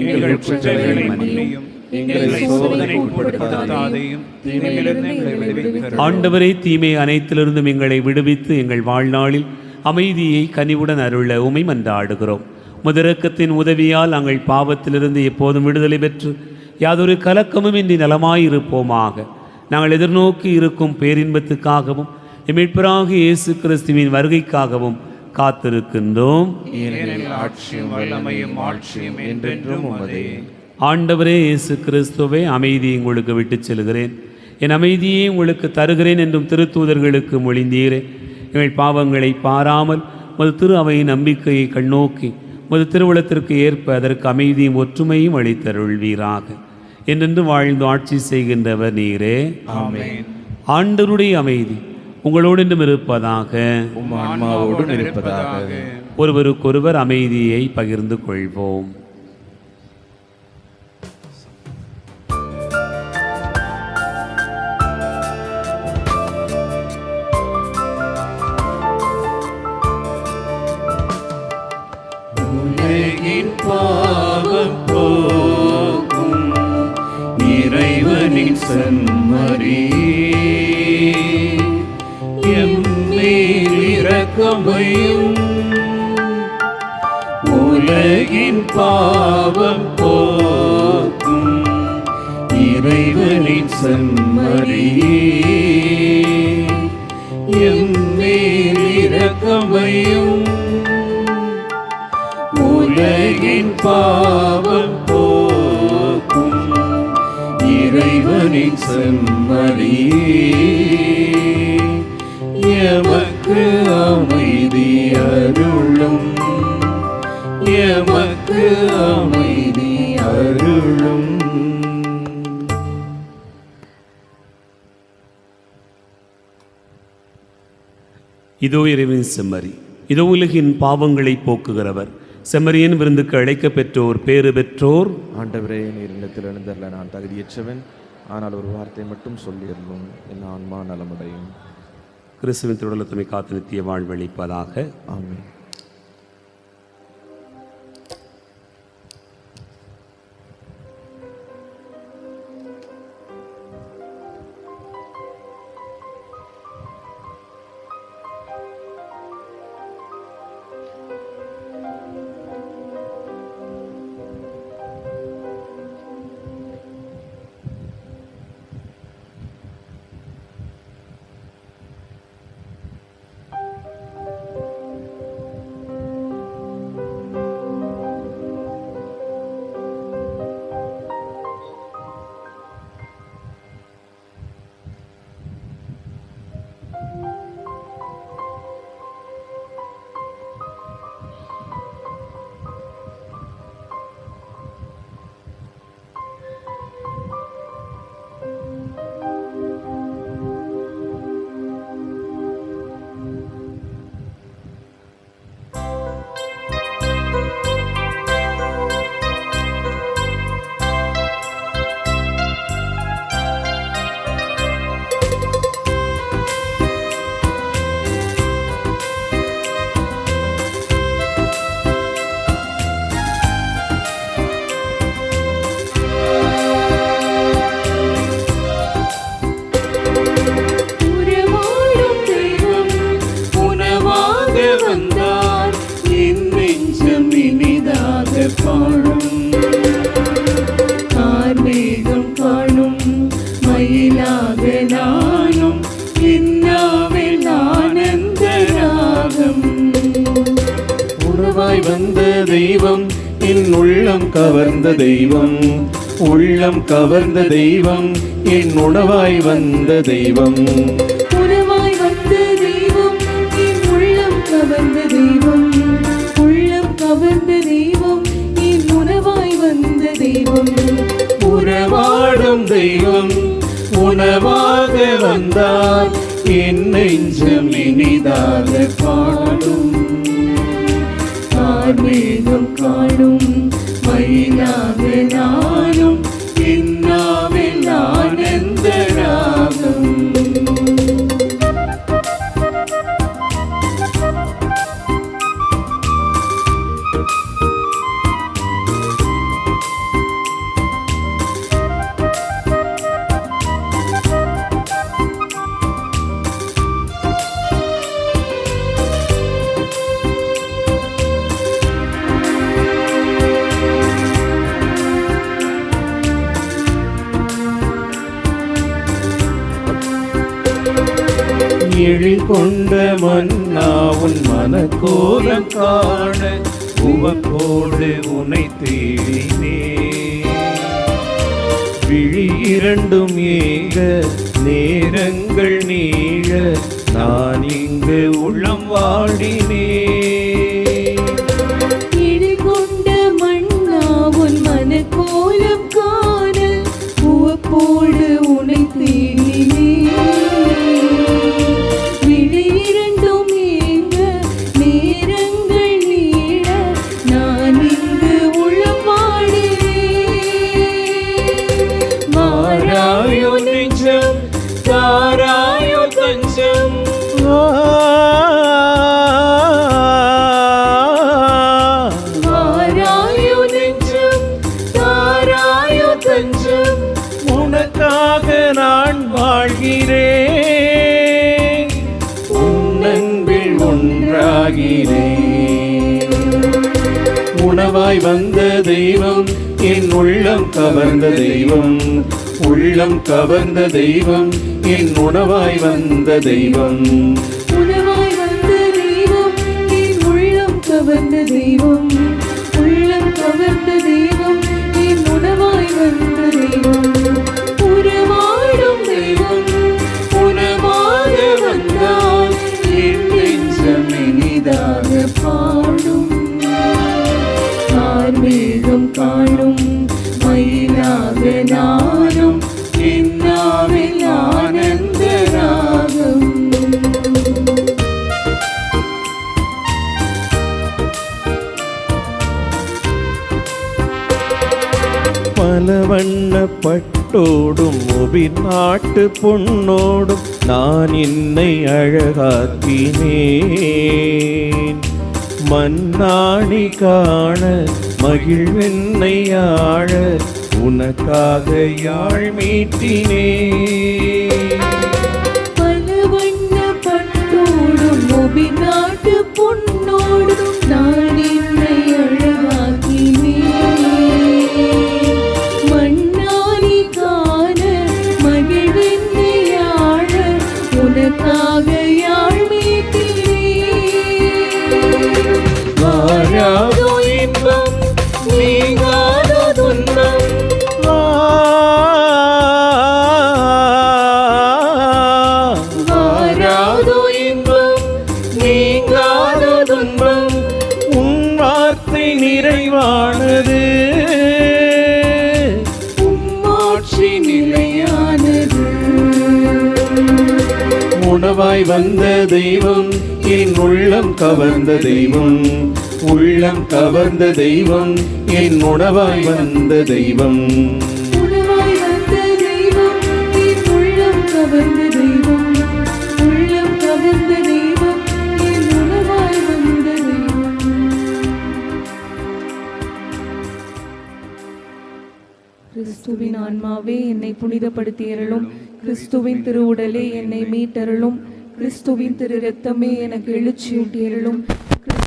எங்கள் குற்றங்களை மன்னியும். எங்களை சோதனைக்கு உட்படுத்தாதேயும் தீமையிலிருந்து எங்களை விடுவித்தருளும். ஆண்டவரே, தீமை அனைத்திலிருந்தும் எங்களை விடுவித்து எங்கள் வாழ்நாளில் அமைதியை கனிவுடன் அருள உம்மை மன்றாடுகிறோம். முதரக்கத்தின் உதவியால் நாங்கள் பாவத்திலிருந்து எப்போதும் விடுதலை பெற்று யாதொரு கலக்கமும் இன்றி நலமாயிருப்போமாக. நாங்கள் எதிர்நோக்கி இருக்கும் பேரின்பத்துக்காகவும் மீட்பராகிய இயேசு கிறிஸ்துவின் வருகைக்காகவும் காத்திருக்கின்றோம். ஏனெனில் ஆட்சியும் வல்லமையும் ஆட்சியும் என்றென்றும் உமதே. ஆண்டவரே இயேசு கிறிஸ்துவே, அமைதியை உங்களுக்கு விட்டுச் செல்கிறேன், என் அமைதியை உங்களுக்கு தருகிறேன் என்றும் திருத்தூதர்களுக்கு மொழிந்தீரே. எங்கள் பாவங்களை பாராமல் மது திரு அவையின் நம்பிக்கையை கண்ணோக்கி மது திருவுளத்திற்கு ஏற்ப அதற்கு அமைதியும் ஒற்றுமையும் அளித்தருள்வீராக. என்றென்று வாழ்ந்து ஆட்சி செய்கின்றவர் நீரே. ஆமென். ஆண்டவருடைய அமைதி உங்களோடென்றும் இருப்பதாக. உம் ஆன்மாவோடும் இருப்பதாக. ஒருவருக்கொருவர் அமைதியை பகிர்ந்து கொள்வோம். உலகின் பாவம் போக்கும் இறைவனின் செம்மறியே, எம்மேல் இரக்கமையும். உலகின் பாவம் போக்கும் இறைவனின் செம்மறியே, எம்மேல் இரக்கமையும். உலகின் பாவம் போக்கும் இறைவனின் செம்மறியே, எமக்கு அமைதி அருளும். எமக்கு அமைதி அருளும். இதோ இறைவனின் செம்மறி, இதோ உலகின் பாவங்களை போக்குகிறவர். செம்மறியின் விருந்துக்கு அழைக்க பெற்றோர் பேறு பெற்றோர். ஆண்டவரே, நீர் இல்லத்தில் எழுந்தருள நான் தகுதியற்றவன், ஆனால் ஒரு வார்த்தை மட்டும் சொல்லியருளும், என் ஆன்மா நலமடையும். கிறிஸ்துவின் திருவுளத்துமை காத்து நித்திய வாழ்வளிப்பதாக. ஆமென். பாடும். கார்மேகம் காணும் மயிலாக நானும் இன்னாவில் ஆனந்த ராகம். உணவாய் வந்த தெய்வம் என் உள்ளம் கவர்ந்த தெய்வம், உள்ளம் கவர்ந்த தெய்வம் என் உணவாய் வந்த தெய்வம். உணவாய் வந்த தெய்வம் என் உள்ளம் கவர்ந்த தெய்வம், உள்ளம் கவர்ந்த தெய்வம் என் உணவாய் வந்த தெய்வம். உறவாடும் தெய்வம் உணவாக வந்தார், என் நெஞ்சம் இனிதாக பாடும். கார்மேகம் காணும் மயிலாக நானும் இன்னாவில் ஆனந்த ராகம். எழில் கொண்ட மன்னா உன் மனக்கோலம் காண உவப்போடு உனை தேடினே. விழி இரண்டும் ஏக நேரங்கள் நீழ நான் இங்கு உள்ளம் வாடினே. எழில் கொண்ட மன்னா உன் மனக்கோலம் காண உவப்போடு உனை தேடினே. தாராயோ தஞ்சம் வாராயோ நெஞ்சம், தாராயோ தஞ்சம். உனக்காக நான் வாழ்கிறேன், உன்னன்பில் ஒன்றாகிறேன். உணவாய் வந்த தெய்வம் என் உள்ளம் கவர்ந்த தெய்வம், உள்ளம் கவர்ந்த தெய்வம் என் உணவாய் வந்த தெய்வம். உணவாய் வந்த தெய்வம் என் உள்ளம் கவர்ந்த தெய்வம், உள்ளம் கவர்ந்த தெய்வம் என் உணவாய் வந்த தெய்வம். உறவாடும் தெய்வம் உணவாக வந்தால் என் நெஞ்சம் இனிதாக பாடும். கார்மேகம் காணும் மயிலாக நானும் இன்னாவில் ஆனந்த ராகம். பல வண்ண பட்டோடும் ஒபிர் நாட்டு பொன்னோடும் நான் என்னை அழகாக்கினேன். மன்னாணி காண மகிழ்வென்னை ஆழ உனக்காக யாழ் மீட்டினே. பல வண்ண பட்டோடும் ஒபிர் நாட்டு பொன்னோடும் நான் என்னை அழகாக்கினேன். மன்னாணி காண மகிழ்வென்னை ஆழ உனக்காக யாழ் மீட்டினேன். வாராதோ இன்பம் நீங்காதோ துன்பம், வாராதோ இன்பம் நீங்காதோ துன்பம். உன் வார்த்தை நிறைவானது, உம்மாட்சி நிலையானது. உணவாய் வந்த தெய்வம் என் உள்ளம் கவர்ந்த தெய்வம், உள்ளம் கவர்ந்த தெய்வம் என் உணவாய் வந்த தெய்வம். உணவாய் வந்த தெய்வம் என் உள்ளம் கவர்ந்த தெய்வம், உள்ளம் கவர்ந்த தெய்வம் என் உணவாய் வந்த தெய்வம். கிறிஸ்துவின் ஆன்மாவே என்னை புனிதப்படுத்தியருளும், கிறிஸ்துவின் திருவுடலே என்னை மீட்டருளும், கிறிஸ்துவின் திரு இரத்தமே எனக்கு எழுச்சியூட்டியருளும்,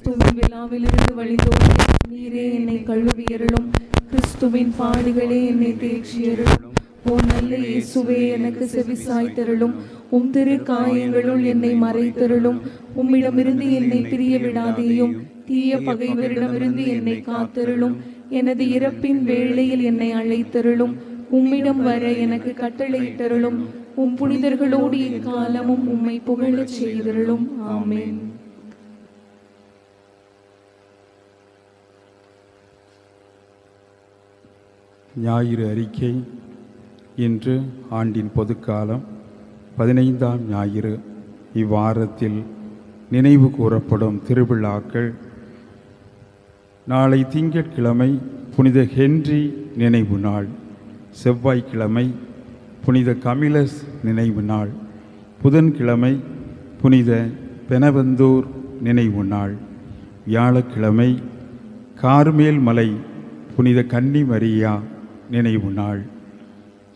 கிறிஸ்துவின் விழாவிலிருந்து வழிந்தோடி நீரே என்னை கழுவியருளும். கிறிஸ்துவின் பாடுகளே என்னை தேற்றியருளும். ஓ நல்ல இயேசுவே, எனக்கு செவிசாய்த்தருளும். உம் திரு காயங்களுள் என்னை மறைத்தருளும். உம்மிடமிருந்து என்னை பிரிய விடாதேயும். தீய பகைவரிடமிருந்து என்னை காத்தருளும். எனது இறப்பின் வேளையில் என்னை அழைத்தருளும். உம்மிடம் வர எனக்கு கட்டளையிட்டருளும். உம் புனிதர்களோடு இக்காலமும் உம்மை புகழச் செய்தருளும். ஆமென். ஞாயிறு அறிக்கை. இன்று ஆண்டின் பொதுக்காலம் 15ஆம் ஞாயிறு. இவ்வாரத்தில் நினைவு கூறப்படும் திருவிழாக்கள்: நாளை திங்கட்கிழமை புனித ஹென்றி நினைவு நாள், செவ்வாய்க்கிழமை புனித கமிலஸ் நினைவு நாள், புதன்கிழமை புனித பெனவந்தூர் நினைவு நாள், வியாழக்கிழமை கார்மேல் மலை புனித கன்னி மரியா நினைவு நாள்,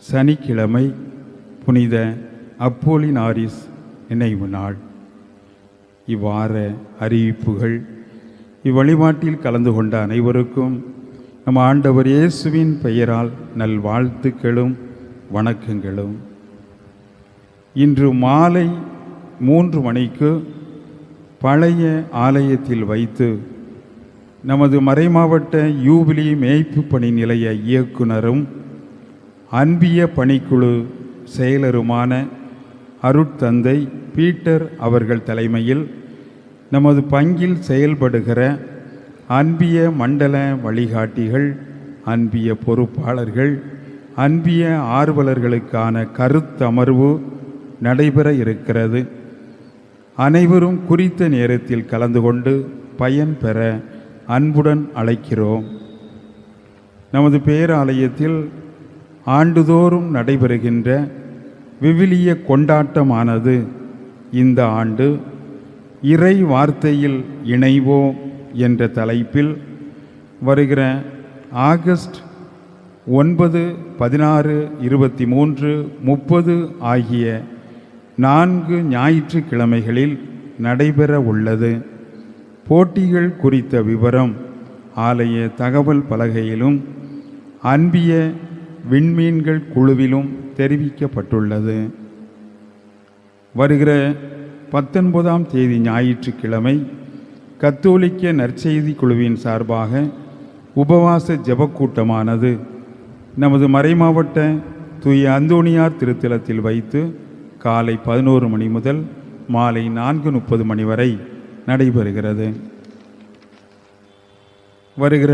சனிக்கிழமை புனித அப்போலினாரிஸ் நினைவு நாள். இவ்வார அறிவிப்புகள். இவ்வழிபாட்டில் கலந்து கொண்ட அனைவருக்கும் நம் ஆண்டவர் இயேசுவின் பெயரால் நல்வாழ்த்துக்களும் வணக்கங்களும். இன்று மாலை 3 மணிக்கு பழைய ஆலயத்தில் வைத்து நமது மறைமாவட்ட யூபிலி மேய்ப்பு பணி நிலைய இயக்குனரும் அன்பிய பணிக்குழு செயலருமான அருட்தந்தை பீட்டர் அவர்கள் தலைமையில் நமது பங்கில் செயல்படுகிற அன்பிய மண்டல வழிகாட்டிகள், அன்பிய பொறுப்பாளர்கள், அன்பிய ஆர்வலர்களுக்கான கருத்தமர்வு நடைபெற இருக்கிறது. அனைவரும் குறித்த நேரத்தில் கலந்து கொண்டு பயன்பெற அன்புடன் அழைக்கிறோம். நமது பேராலயத்தில் ஆண்டுதோறும் நடைபெறுகின்ற விவிலிய கொண்டாட்டமானது இந்த ஆண்டு இறை வார்த்தையில் இணைவோம் என்ற தலைப்பில் வருகிற ஆகஸ்ட் 9, 16, 23, 30 ஆகிய 4 ஞாயிற்றுக்கிழமைகளில் நடைபெற உள்ளது. போட்டிகள் குறித்த விவரம் ஆலய தகவல் பலகையிலும் அன்பிய விண்மீன்கள் குழுவிலும் தெரிவிக்கப்பட்டுள்ளது. வருகிற 19ஆம் தேதி ஞாயிற்றுக்கிழமை கத்தோலிக்க நற்செய்தி குழுவின் சார்பாக உபவாச ஜெபக்கூட்டமானது நமது மறைமாவட்ட தூய அந்தோணியார் திருத்தலத்தில் வைத்து காலை 11 மணி முதல் மாலை 4:30 மணி வரை நடைபெறுகிறது. வருகிற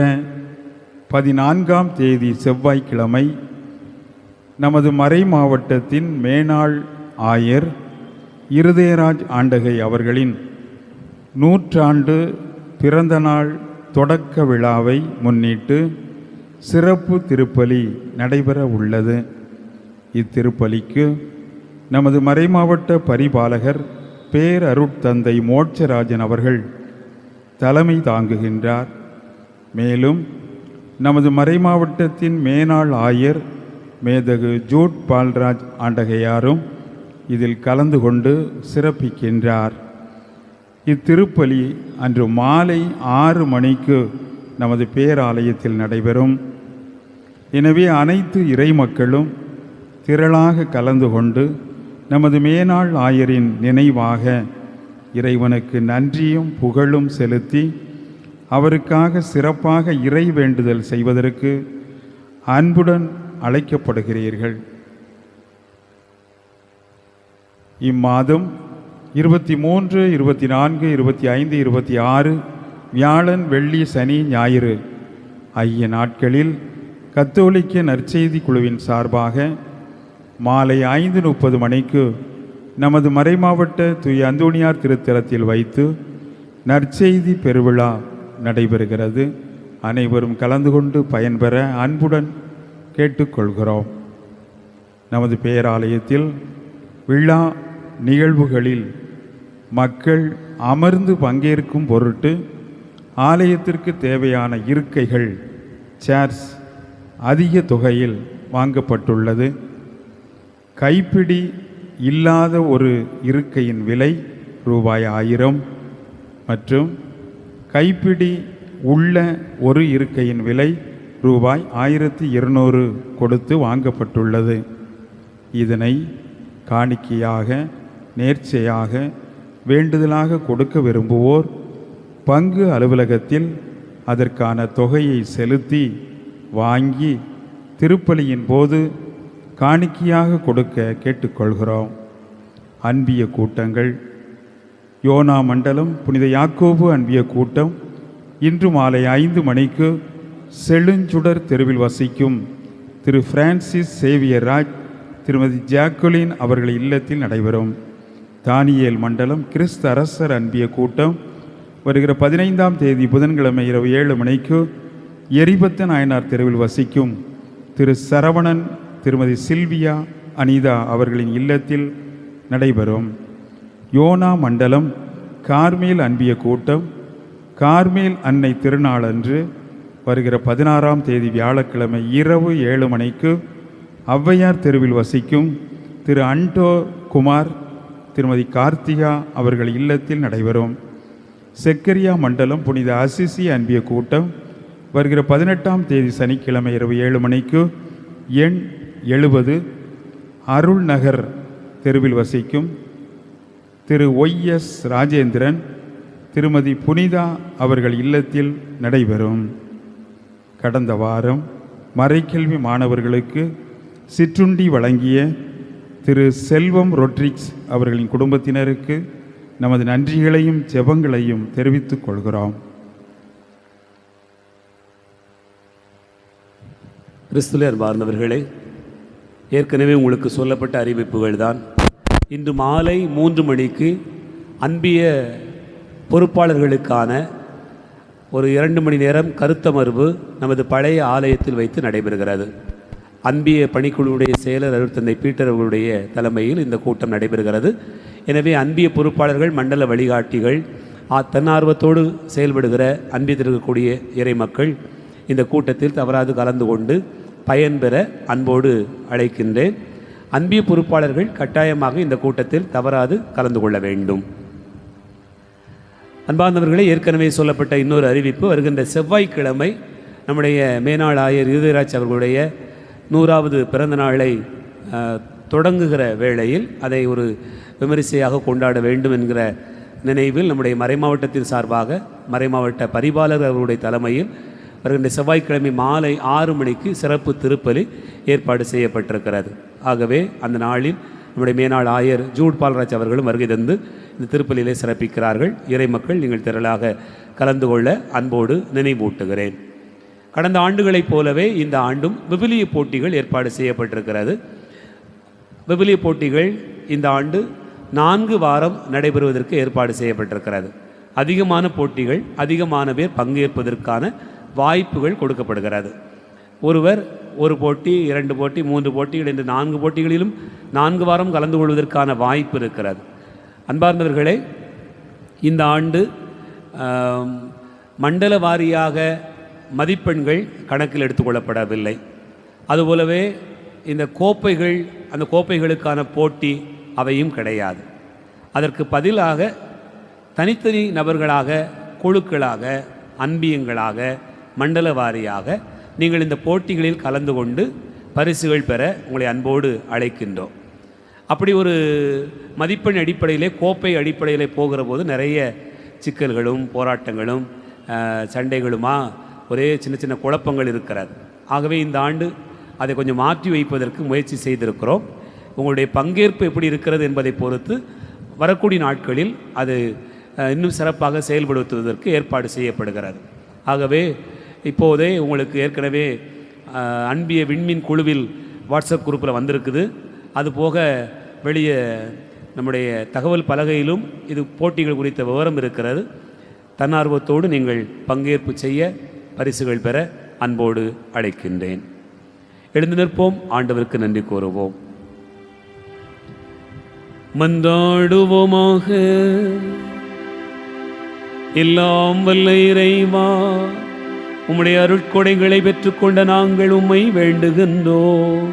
14ஆம் தேதி செவ்வாய்க்கிழமை நமது மறை மாவட்டத்தின் மேனாள் ஆயர் இருதயராஜ் ஆண்டகை அவர்களின் 100ஆண்டு பிறந்தநாள் தொடக்க விழாவை முன்னிட்டு சிறப்பு திருப்பலி நடைபெற உள்ளது. இத்திருப்பலிக்கு நமது மறைமாவட்ட பரிபாலகர் பேரருட்தந்தை மோட்சராஜன் அவர்கள் தலைமை தாங்குகின்றார். மேலும் நமது மறைமாவட்டத்தின் மேனாள் ஆயர் மேதகு ஜூட் பால்ராஜ் ஆண்டகையாரும் இதில் கலந்து கொண்டு சிறப்பிக்கின்றார். இத்திருப்பலி அன்று மாலை 6 மணிக்கு நமது பேராலயத்தில் நடைபெறும். எனவே அனைத்து இறைமக்களும் திரளாக கலந்து கொண்டு நமது மேனாள் ஆயரின் நினைவாக இறைவனுக்கு நன்றியும் புகழும் செலுத்தி அவருக்காக சிறப்பாக இறை வேண்டுதல் செய்வதற்கு அன்புடன் அழைக்கப்படுகிறீர்கள். இம்மாதம் 23, 24, 25, 26 வியாழன், வெள்ளி, சனி, ஞாயிறு ஆகிய நாட்களில் கத்தோலிக்க நற்செய்தி குழுவின் சார்பாக மாலை 5:30 மணிக்கு நமது மறைமாவட்ட தூய அந்தோணியார் திருத்தலத்தில் வைத்து நற்செய்தி பெருவிழா நடைபெறுகிறது. அனைவரும் கலந்து கொண்டு பயன்பெற அன்புடன் கேட்டுக்கொள்கிறோம். நமது பேராலயத்தில் விழா நிகழ்வுகளில் மக்கள் அமர்ந்து பங்கேற்கும் பொருட்டு ஆலயத்திற்கு தேவையான இருக்கைகள், சேர்ஸ் அதிக தொகையில் வாங்கப்பட்டுள்ளது. கைப்பிடி இல்லாத ஒரு இருக்கையின் விலை ரூபாய் 1000 மற்றும் கைப்பிடி உள்ள ஒரு இருக்கையின் விலை ரூபாய் 1200 கொடுத்து வாங்கப்பட்டுள்ளது. இதனை காணிக்கையாக, நேர்ச்சையாக, வேண்டுதலாக கொடுக்க விரும்புவோர் பங்கு அலுவலகத்தில் அதற்கான தொகையை செலுத்தி வாங்கி திருப்பலியின் போது காணிக்கையாக கொடுக்க கேட்டுக்கொள்கிறோம். அன்பிய கூட்டங்கள். யோனா மண்டலம் புனித யாக்கோபு அன்பிய கூட்டம் இன்று மாலை 5 மணிக்கு செழுஞ்சுடர் தெருவில் வசிக்கும் திரு பிரான்சிஸ் சேவியர் ராஜ், திருமதி ஜாக்குலின் அவர்கள் இல்லத்தில் நடைபெறும். தானியேல் மண்டலம் கிறிஸ்து அரசர் அன்பிய கூட்டம் வருகிற 15ஆம் தேதி புதன்கிழமை இரவு 7 மணிக்கு எரிபத்த நாயனார் தெருவில் வசிக்கும் திரு சரவணன், திருமதி சில்வியா அனிதா அவர்களின் இல்லத்தில் நடைபெறும். யோனா மண்டலம் கார்மேல் அன்பிய கூட்டம் கார்மேல் அன்னை திருநாளன்று வருகிற 16ஆம் தேதி வியாழக்கிழமை இரவு 7 மணிக்கு ஔவையார் தெருவில் வசிக்கும் திரு அன்டோ குமார், திருமதி கார்த்திகா அவர்கள் இல்லத்தில் நடைபெறும். செக்கரியா மண்டலம் புனித அசிசி அன்பிய கூட்டம் வருகிற 18ஆம் தேதி சனிக்கிழமை இரவு 7 மணிக்கு எண் 70 அருள் நகர் தெருவில் வசிக்கும் திரு ஒய்எஸ் ராஜேந்திரன், திருமதி புனிதா அவர்கள் இல்லத்தில் நடைபெறும். கடந்த வாரம் மறைக்கல்வி மாணவர்களுக்கு சிற்றுண்டி வழங்கிய திரு செல்வம் ரொட்ரிக்ஸ் அவர்களின் குடும்பத்தினருக்கு நமது நன்றிகளையும் ஜெபங்களையும் தெரிவித்துக் கொள்கிறோம். கிறிஸ்துவிலே அன்பார்ந்தவர்களே, ஏற்கனவே உங்களுக்கு சொல்லப்பட்ட அறிவிப்புகள் தான். இன்று மாலை 3 மணிக்கு அன்பிய பொறுப்பாளர்களுக்கான ஒரு 2 மணி நேரம் கருத்தமர்வு நமது பழைய ஆலயத்தில் வைத்து நடைபெறுகிறது. அன்பிய பணிக்குழுவுடைய செயலர் அருட்தந்தை பீட்டர் அவர்களுடைய தலைமையில் இந்த கூட்டம் நடைபெறுகிறது. எனவே அன்பிய பொறுப்பாளர்கள், மண்டல வழிகாட்டிகள், தன்னார்வத்தோடு செயல்படுகிற அன்பியத்தில் இருக்கக்கூடிய இறை மக்கள் இந்த கூட்டத்தில் தவறாது கலந்து கொண்டு பயன்பெற அன்போடு அழைக்கின்றேன். அன்பிய பொறுப்பாளர்கள் கட்டாயமாக இந்த கூட்டத்தில் தவறாது கலந்து கொள்ள வேண்டும். அன்பார்ந்தவர்களே, ஏற்கனவே சொல்லப்பட்ட இன்னொரு அறிவிப்பு, வருகின்ற செவ்வாய்க்கிழமை நம்முடைய மேனாள் ஆயர் இருதயராஜ் அவர்களுடைய 100வது பிறந்த நாளை தொடங்குகிற வேளையில் அதை ஒரு விமரிசையாக கொண்டாட வேண்டும் என்கிற நினைவில் நம்முடைய மறைமாவட்டத்தின் சார்பாக மறைமாவட்ட பரிபாலர் அவர்களுடைய தலைமையில் வருகின்ற செவ்வாய்க்கிழமை மாலை 6 மணிக்கு சிறப்பு திருப்பலி ஏற்பாடு செய்யப்பட்டிருக்கிறது. ஆகவே அந்த நாளில் நம்முடைய மேனாள் ஆயர் ஜூட் பால்ராஜ் அவர்களும் வருகை தந்து இந்த திருப்பலியிலே சிறப்பிக்கிறார்கள். இறை மக்கள் நீங்கள் திரளாக கலந்து கொள்ள அன்போடு நினைவூட்டுகிறேன். கடந்த ஆண்டுகளைப் போலவே இந்த ஆண்டும் விவிலிய போட்டிகள் ஏற்பாடு செய்யப்பட்டிருக்கிறது. விவிலிய போட்டிகள் இந்த ஆண்டு 4 வாரம் நடைபெறுவதற்கு ஏற்பாடு செய்யப்பட்டிருக்கிறது. அதிகமான போட்டிகள், அதிகமான பேர் பங்கேற்பதற்கான வாய்ப்புகள் கொடுக்கப்படுகிறது. ஒருவர் 1 போட்டி, 2 போட்டி, 3 போட்டிகள் என்று 4 போட்டிகளிலும் 4 வாரம் கலந்து கொள்வதற்கான வாய்ப்பு இருக்கிறது. அன்பார்ந்தவர்களே, இந்த ஆண்டு மண்டல வாரியாக மதிப்பெண்கள் கணக்கில் எடுத்துக்கொள்ளப்படவில்லை. அதுபோலவே இந்த கோப்பைகள், அந்த கோப்பைகளுக்கான போட்டி அவையும் கிடையாது. அதற்கு பதிலாக தனித்தனி நபர்களாக, குழுக்களாக, அன்பியங்களாக, மண்டல வாரியாக நீங்கள் இந்த போட்டிகளில் கலந்து கொண்டு பரிசுகள் பெற உங்களை அன்போடு அழைக்கின்றோம். அப்படி ஒரு மதிப்பெண் அடிப்படையிலே, கோப்பை அடிப்படையிலே போகிற போது நிறைய சிக்கல்களும் போராட்டங்களும் சண்டைகளுமா ஒரே சின்ன சின்ன குழப்பங்கள் இருக்கிறது. ஆகவே இந்த ஆண்டு அதை கொஞ்சம் மாற்றி வைப்பதற்கு முயற்சி செய்திருக்கிறோம். உங்களுடைய பங்கேற்பு எப்படி இருக்கிறது என்பதை பொறுத்து வரக்கூடிய நாட்களில் அது இன்னும் சிறப்பாக செயல்படுத்துவதற்கு ஏற்பாடு செய்யப்படுகிறது. ஆகவே இப்போதே உங்களுக்கு ஏற்கனவே அன்பிய விண்மீன் குழுவில் வாட்ஸ்அப் குரூப்பில் வந்திருக்குது. அதுபோக வெளியே நம்முடைய தகவல் பலகையிலும் இது போட்டிகள் குறித்த விவரம் இருக்கிறது. தன்னார்வத்தோடு நீங்கள் பங்கேற்பு செய்ய, பரிசுகள் பெற அன்போடு அழைக்கின்றேன். எழுந்து நிற்போம், ஆண்டவருக்கு நன்றி கூறுவோம். மன்றாடுவோமாக. எல்லாம் வல்ல இறைவா, உம்முடைய அருட்கொடைகளை பெற்றுக்கொண்ட நாங்கள் உம்மை வேண்டுகின்றோம்.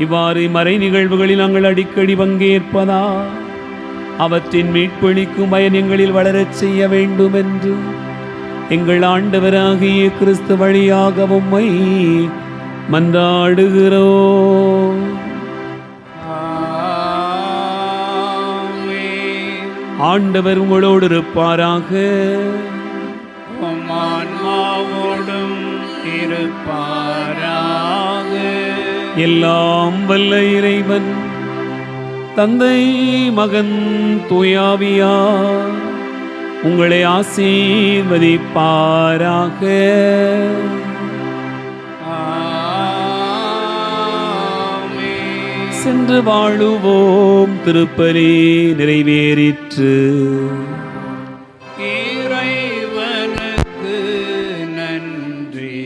இவ்வாறு மறை நிகழ்வுகளில் நாங்கள் அடிக்கடி பங்கேற்பதா அவற்றின் மீட்பளிக்கும் பயன் எங்களில் வளரச் செய்ய வேண்டும் என்று எங்கள் ஆண்டவராகிய கிறிஸ்து வழியாக உம்மை மன்றாடுகிறோம். ஆண்டவர் உங்களோடு இருப்பாராக. ஆன்மாவோடும் இருப்பாராக. எல்லாம் வல்ல இறைவன் தந்தை மகன் தூயாவியார் உங்களை ஆசீர்வதிப்பாராக. சென்று வாழுவோம். திருப்பலி நிறைவேறிற்று. இறைவனுக்கு நன்றி.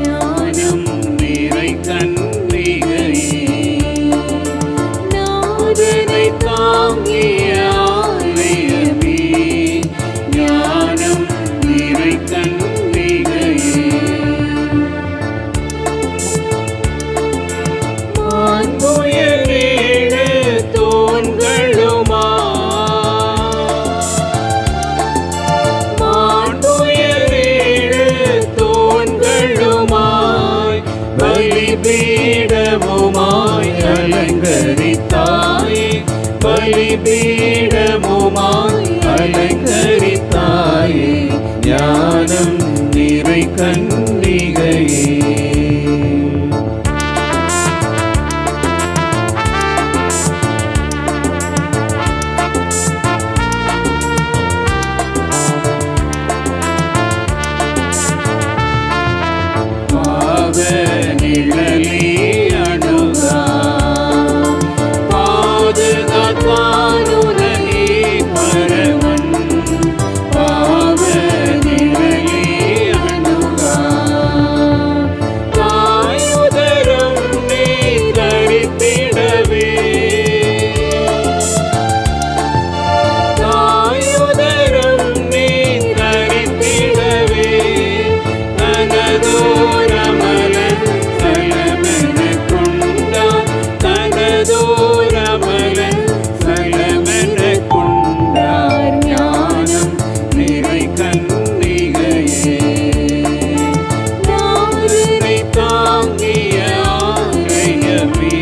ஞானம் நிறை கன்னிகையே, நாதனை தாங்கிய ஆலயமே. ஞானம் நிறை கன்னிகையே, மாண்புயரேழு தோன்களுமா, மாண்புயரேழு தோன்களுமாய் பலிபீடமுமாய் அலங்கரித்தாயே. பலிபீடமுமாய் அலங்கரித்தாயே. ஞானம் நிறை கன்னிகையே. நிழலி அணுகா பாதுகாத்தானுனே பரவன். பாவ நிழலி அணுகா தாயுதரம் நீ தரித்திடவே. தாயுதரம் நீ தரித்திடவே. தனதோரமலன் சலமென கொண்டார். தனதோரமலன் சலமென கொண்டார். ஞானம் நிறை கன்னிகையே, நாதனை தாங்கிய ஆலயமே.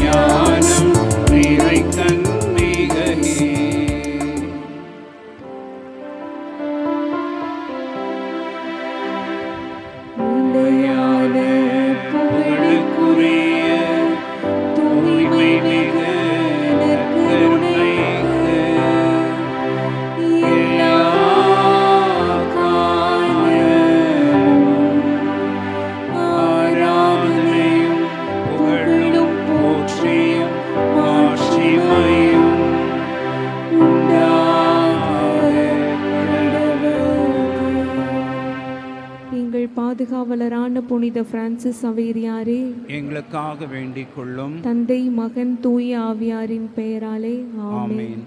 ஞானம் நிறை கன்னிகையே. நிலையான புகழுக்குரிய தூய்மை மிகு நற்கருணைக்கு எல்லா காலமும் ஆராதனையும் புகழும் போற்றியும் மாட்சிமையும் உண்டாக கடவது. எங்கள் பாதுகாவலரான புனித பிரான்சிஸ் சவேரியாரே, எங்களுக்காக வேண்டிக் கொள்ளும். தந்தை மகன் தூய ஆவியாரின் பெயராலே ஆமென். ஆமென்.